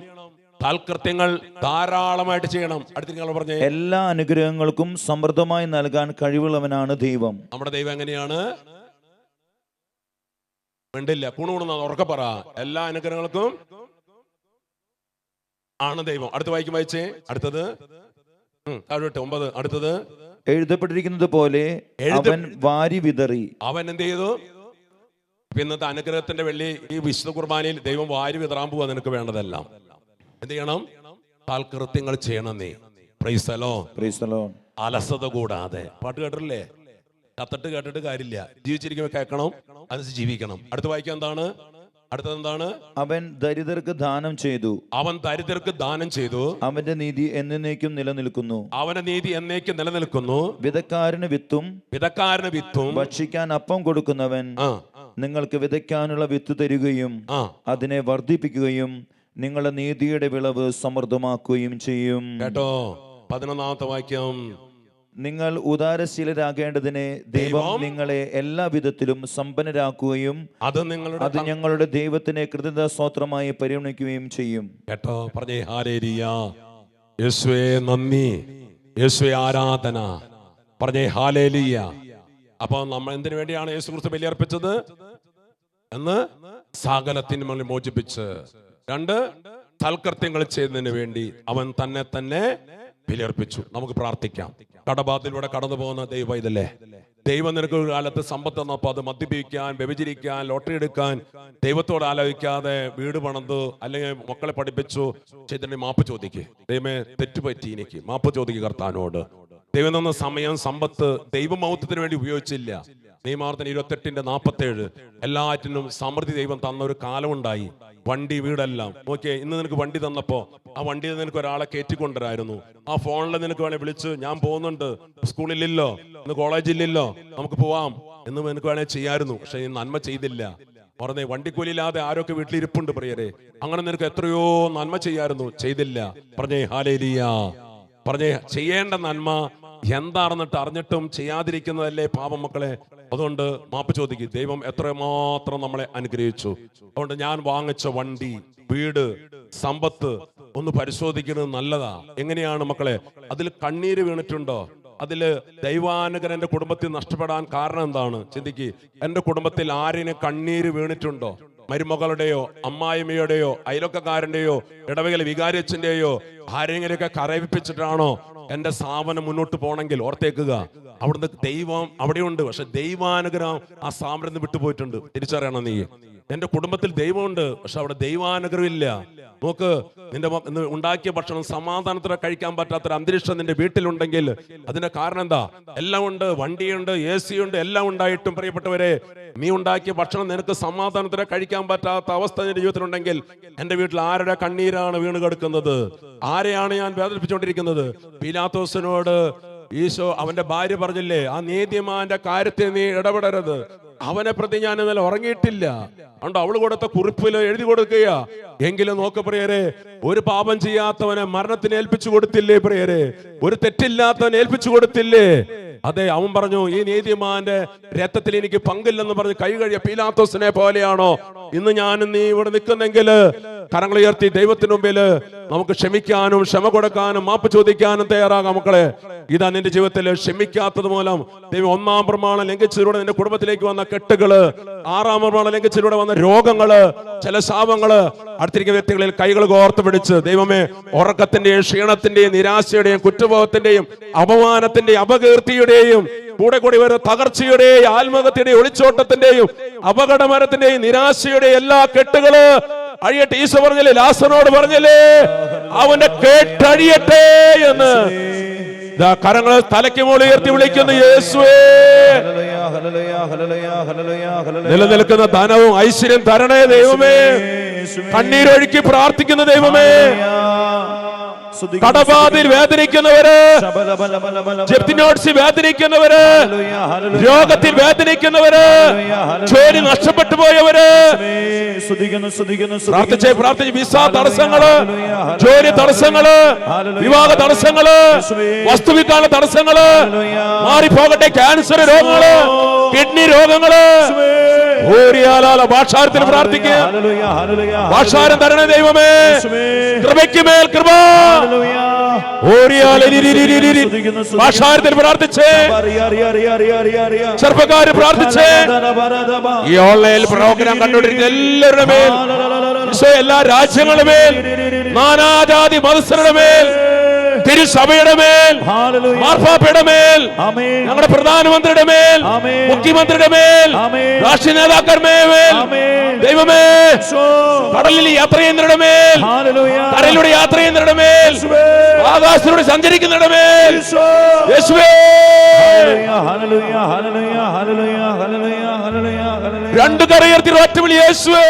സൽകൃത്യങ്ങൾ ധാരാളമായിട്ട് ചെയ്യണം. അടുത്ത പറഞ്ഞേ, എല്ലാ അനുഗ്രഹങ്ങൾക്കും സമൃദ്ധമായി നൽകാൻ കഴിവുള്ളവനാണ് ദൈവം. നമ്മുടെ ദൈവം എങ്ങനെയാണ്? വേണ്ടില്ല കുണുകുണ ഉറക്കെ പറ. എല്ലാ അനുഗ്രഹങ്ങൾക്കും ആണ് ദൈവം. അടുത്ത് വായിച്ചേ. അടുത്തത്, താഴോട്ട് 9. അടുത്തത് എഴുതപ്പെട്ടിരിക്കുന്നത് പോലെ അവൻ വാരി വിതറി. അവൻ എന്ത് ചെയ്തു? ഇന്നത്തെ അനുഗ്രഹത്തിന്റെ വെള്ളി ഈ വിശുദ്ധ കുർബാനയിൽ ദൈവം വാരി വിതറാൻ പോവാ. നിനക്ക് വേണ്ടതെല്ലാം എന്ത് ചെയ്യണം? താൽകൃത്യങ്ങൾ ചെയ്യണം. നീ പ്രൈസ് ദി ലോർഡ്. അലസത കൂടാതെ. പാട്ട് കേട്ടില്ലേ? കത്തിട്ട് കേട്ടിട്ട് കാര്യമില്ല. ജീവിച്ചിരിക്കുമ്പോൾ കേൾക്കണം, അനുസരിച്ച് ജീവിക്കണം. അടുത്ത വായിക്കാൻ എന്താണ്? അടുത്തതെന്താണ്? അവൻ ദരിദ്രർക്ക് ദാനം ചെയ്തു. അവൻ ദരിദ്രർക്ക് ദാനം ചെയ്തു. അവന്റെ നീതി എന്നേക്കും നിലനിൽക്കുന്നു. അവന്റെ നീതി എന്നേക്കും നിലനിൽക്കുന്നു. വിതക്കാരന് വിത്തും ഭക്ഷിക്കാൻ അപ്പം കൊടുക്കുന്നവൻ നിങ്ങൾക്ക് വിതയ്ക്കാനുള്ള വിത്ത് തരികയും അതിനെ വർദ്ധിപ്പിക്കുകയും നിങ്ങളുടെ നീതിയുടെ വിളവ് സമൃദ്ധമാക്കുകയും ചെയ്യും. കേട്ടോ? 11ാമത്തെ വാക്യം. നിങ്ങൾ ഉദാരശീലരാകേണ്ടതിന് ദൈവം നിങ്ങളെ എല്ലാ വിധത്തിലും സമ്പന്നരാക്കുകയും അത് ഞങ്ങളുടെ ദൈവത്തിനെ കൃതജ്ഞതാസ്തോത്രമായി പരിഗണിക്കുകയും ചെയ്യും. കേട്ടോ? പറഞ്ഞേ ഹല്ലേലൂയ. യേശുവേ നന്ദി, യേശുവേ ആരാധന. പറഞ്ഞേ ഹല്ലേലൂയ. അപ്പൊ നമ്മൾ എന്തിനു വേണ്ടിയാണ് യേശു ക്രിസ്തു ബലിയർപ്പിച്ചത് എന്ന്? സകലത്തിനും മോചിപ്പിച്ച്. 2, സൽകൃത്യങ്ങൾ ചെയ്യുന്നതിന് വേണ്ടി അവൻ തന്നെ ബലിയർപ്പിച്ചു. നമുക്ക് പ്രാർത്ഥിക്കാം. കടബാധയിലൂടെ കടന്നു പോകുന്ന ദൈവം ഇതല്ലേ? ദൈവം നിനക്ക് ഒരു കാലത്ത് സമ്പത്ത് തന്നപ്പോൾ അത് മദ്യപിക്കാൻ, വ്യഭിചരിക്കാൻ, ലോട്ടറി എടുക്കാൻ, ദൈവത്തോട് ആലോചിക്കാതെ വീട് പണിത് അല്ലെങ്കിൽ മക്കളെ പഠിപ്പിച്ചു ചെയ്തിട്ട് മാപ്പ് ചോദിക്ക്. ദൈവമേ തെറ്റുപറ്റി, എനിക്ക് മാപ്പ് ചോദിക്കുക കർത്താവിനോട്. ദൈവം തന്ന സമയം, സമ്പത്ത് ദൈവമൗത്വത്തിന് വേണ്ടി ഉപയോഗിച്ചില്ല. നിയമാവർത്തനം 28:47 എല്ലാറ്റിനും സമൃദ്ധി ദൈവം തന്ന ഒരു കാലമുണ്ടായി. വണ്ടി, വീടെല്ലാം. ഓക്കെ, ഇന്ന് നിനക്ക് വണ്ടി തന്നപ്പോ ആ വണ്ടിയിൽ നിനക്ക് ഒരാളെ കയറ്റിക്കൊണ്ടുവരായിരുന്നു. ആ ഫോണിൽ നിനക്ക് വേണേ വിളിച്ച് ഞാൻ പോകുന്നുണ്ട്, സ്കൂളിലില്ലോ, ഇന്ന് കോളേജിലില്ലോ, നമുക്ക് പോവാം എന്ന് നിനക്ക് വേണേ ചെയ്യായിരുന്നു. പക്ഷെ ഈ നന്മ ചെയ്തില്ല. പറഞ്ഞേ വണ്ടിക്കൂലില്ലാതെ ആരൊക്കെ വീട്ടിലിരിപ്പുണ്ട് പ്രിയരെ. അങ്ങനെ നിനക്ക് എത്രയോ നന്മ ചെയ്യായിരുന്നു, ചെയ്തില്ല. പറഞ്ഞേ ഹല്ലേലൂയ. പറഞ്ഞേ ചെയ്യേണ്ട നന്മ എന്താണെന്നിട്ട് അറിഞ്ഞിട്ടും ചെയ്യാതിരിക്കുന്നതല്ലേ പാപം മക്കളെ. അതുകൊണ്ട് മാപ്പ് ചോദിക്കും. ദൈവം എത്രമാത്രം നമ്മളെ അനുഗ്രഹിച്ചു. അതുകൊണ്ട് ഞാൻ വാങ്ങിച്ച വണ്ടി, വീട്, സമ്പത്ത് ഒന്ന് പരിശോധിക്കുന്നത് നല്ലതാ. എങ്ങനെയാണ് മക്കളെ? അതിൽ കണ്ണീര് വീണിട്ടുണ്ടോ? അതില് ദൈവാനുഗ്രഹം എന്റെ കുടുംബത്തിൽ നഷ്ടപ്പെടാൻ കാരണം എന്താണ്? ചിന്തിക്ക്. എന്റെ കുടുംബത്തിൽ ആരെയും കണ്ണീര് വീണിട്ടുണ്ടോ? മരുമകളുടെയോ അമ്മായിമ്മയുടെയോ അയലൊക്കക്കാരന്റെയോ ഇടവകയിലെ വികാരിയച്ഛന്റെയോ ആരെങ്കിലുമൊക്കെ കരയിപ്പിച്ചിട്ടാണോ എന്റെ സ്ഥാപനം മുന്നോട്ട് പോകണമെങ്കിൽ ഓർത്തേക്കുക, അവിടുന്ന് ദൈവം അവിടെയുണ്ട്. പക്ഷെ ദൈവാനുഗ്രഹം ആ സ്ഥാപനം വിട്ടുപോയിട്ടുണ്ട്. തിരിച്ചറിയണം നീ. എന്റെ കുടുംബത്തിൽ ദൈവമുണ്ട്, പക്ഷെ അവിടെ ദൈവാനുഗ്രഹം ഇല്ല. നോക്ക്, നിന്റെ ഉണ്ടാക്കിയ ഭക്ഷണം സമാധാനത്തോടെ കഴിക്കാൻ പറ്റാത്തൊരു അന്തരീക്ഷം നിന്റെ വീട്ടിലുണ്ടെങ്കിൽ അതിന്റെ കാരണം എന്താ? എല്ലാം ഉണ്ട്, വണ്ടിയുണ്ട്, AC ഉണ്ട്, എല്ലാം ഉണ്ടായിട്ടും പ്രിയപ്പെട്ടവരെ, നീ ഉണ്ടാക്കിയ ഭക്ഷണം നിനക്ക് സമാധാനത്തോടെ കഴിക്കാൻ പറ്റാത്ത അവസ്ഥ നിന്റെ ജീവിതത്തിലുണ്ടെങ്കിൽ എന്റെ വീട്ടിൽ ആരുടെ കണ്ണീരാണ് വീണ് കിടക്കുന്നത്? ആരെയാണ് ഞാൻ വേദനിപ്പിച്ചുകൊണ്ടിരിക്കുന്നത്? പീലാത്തോസിനോട് ഈശോ അവന്റെ ഭാര്യ പറഞ്ഞില്ലേ, ആ നീതിമാന്റെ കാര്യത്തിൽ നീ ഇടപെടരുത്, അവനെ പ്രതി ഞാൻ ഇന്നലെ ഉറങ്ങിയിട്ടില്ല. അതുകൊണ്ട് അവള് കൊടുത്ത കുറിപ്പില് എഴുതി കൊടുക്കുക. എങ്കിലും നോക്ക് പ്രിയരെ, ഒരു പാപം ചെയ്യാത്തവനെ മരണത്തിന് ഏൽപ്പിച്ചു കൊടുത്തില്ലേ പ്രിയരെ? ഒരു തെറ്റില്ലാത്തവനെ ഏൽപ്പിച്ചു കൊടുത്തില്ലേ? അതെ, അവൻ പറഞ്ഞു ഈ നീതിമാന്റെ രക്തത്തിൽ എനിക്ക് പങ്കില്ലെന്ന് പറഞ്ഞ് കൈ കഴിയ പീലാത്തോസിനെ പോലെയാണോ ഇന്ന് ഞാനും നീ ഇവിടെ നിൽക്കുന്നെങ്കിൽ കരങ്ങളുയർത്തി ദൈവത്തിന് മുമ്പിൽ നമുക്ക് ക്ഷമിക്കാനും ക്ഷമ കൊടുക്കാനും മാപ്പ് ചോദിക്കാനും തയ്യാറാകാം മക്കളെ. ഇതാ നിന്റെ ജീവിതത്തിൽ ക്ഷമിക്കാത്തത് മൂലം ദൈവം 1-ാം പ്രമാണം ലംഘിച്ചതിലൂടെ നിന്റെ കുടുംബത്തിലേക്ക് വന്ന കെട്ടുകള്, 6-ാം പ്രമാണം ലംഘിച്ചതിലൂടെ വന്ന രോഗങ്ങള്, ചില ശാപങ്ങള്, അടുത്തിരിക്കുന്ന വ്യക്തികളിൽ കൈകൾ കോർത്ത് പിടിച്ച് ദൈവമേ, ഉറക്കത്തിന്റെയും ക്ഷീണത്തിന്റെയും നിരാശയുടെയും കുറ്റബോധത്തിന്റെയും അപമാനത്തിന്റെയും അപകീർത്തിയുടെയും കൂടെ കൂടി വരുന്ന തകർച്ചയുടെയും ആത്മഹത്യയുടെയും ഒളിച്ചോട്ടത്തിന്റെയും അപകടമരത്തിന്റെയും നിരാശയുടെയും എല്ലാ കെട്ടുകള് അഴിയട്ടെ. ഈശോ പറഞ്ഞില്ലേ, ലാസറിനോട് പറഞ്ഞില്ലേ, അവന്റെ കേട്ടഴിയട്ടെ എന്ന്. കരങ്ങളെ തലയ്ക്ക് മുകളിൽ ഉയർത്തി വിളിക്കുന്നു, യേശുവേ നിലനിൽക്കുന്ന ധനവും ഐശ്വര്യം തരണേ ദൈവമേ. കണ്ണീരൊഴുക്കി പ്രാർത്ഥിക്കുന്ന ദൈവമേ, കടബാധയിൽ വേദനിക്കുന്നവര്, ജപ്തി നോട്ട്സിൽ വേദനിക്കുന്നവര്, രോഗത്തിൽ വേദനിക്കുന്നവര്, ജോലി നഷ്ടപ്പെട്ടു പോയവര്, പ്രാർത്ഥിച്ച് വിസ തടസ്സങ്ങള്, ജോലി തടസ്സങ്ങള്, വിവാഹ തടസ്സങ്ങള്, വസ്തുവിക്കാനുള്ള തടസ്സങ്ങള് മാറിപ്പോകട്ടെ. ക്യാൻസർ രോഗങ്ങള്, കിഡ്നി രോഗങ്ങള്, ഭാഷാരത്തിൽ പ്രാർത്ഥിക്കുക. ഭാഷാരം തരണേ ദൈവമേ, കൃപയ്ക്ക് മേൽ കൃപ. ഭാഷാരത്തിൽ പ്രാർത്ഥിച്ചേ, ചെറുപ്പക്കാര് പ്രാർത്ഥിച്ചേ, ഈ ഓൺലൈൻ പ്രോഗ്രാം കണ്ടുകൊണ്ടിരിക്കുന്ന എല്ലാവരുടെ മേൽ, എല്ലാ രാജ്യങ്ങളുടെ മേൽ, നാനാജാതി മതസ്ഥരുടെ മേൽ തിരുസഭയുടെ മേൽ, ഹല്ലേലൂയ, മാർപ്പാപ്പയുടെ മേൽ, ആമേൻ, ഞങ്ങളുടെ പ്രധാനമന്ത്രിയുടെ മേൽ, ആമേൻ, മുഖ്യമന്ത്രിയുടെ മേൽ, ആമേൻ, രാഷ്ട്രീയ നേതാക്കളുടെ മേൽ, ആമേൻ, ദൈവമേ, യേശോ, കടലിൽ യാത്ര ചെയ്യുന്നവരുടെ മേൽ, ഹല്ലേലൂയ, കരയിലൂടെ യാത്ര ചെയ്യുന്നവരുടെ മേൽ, യേശുവേ, ആകാശത്തിലൂടെ സഞ്ചരിക്കുന്നവരുടെ മേൽ, യേശോ, യേശുവേ, hallelujah, hallelujah, hallelujah, hallelujah, hallelujah, hallelujah. രണ്ട് കരയുയർത്തി ഒറ്റ വിളി, യേശുവേ.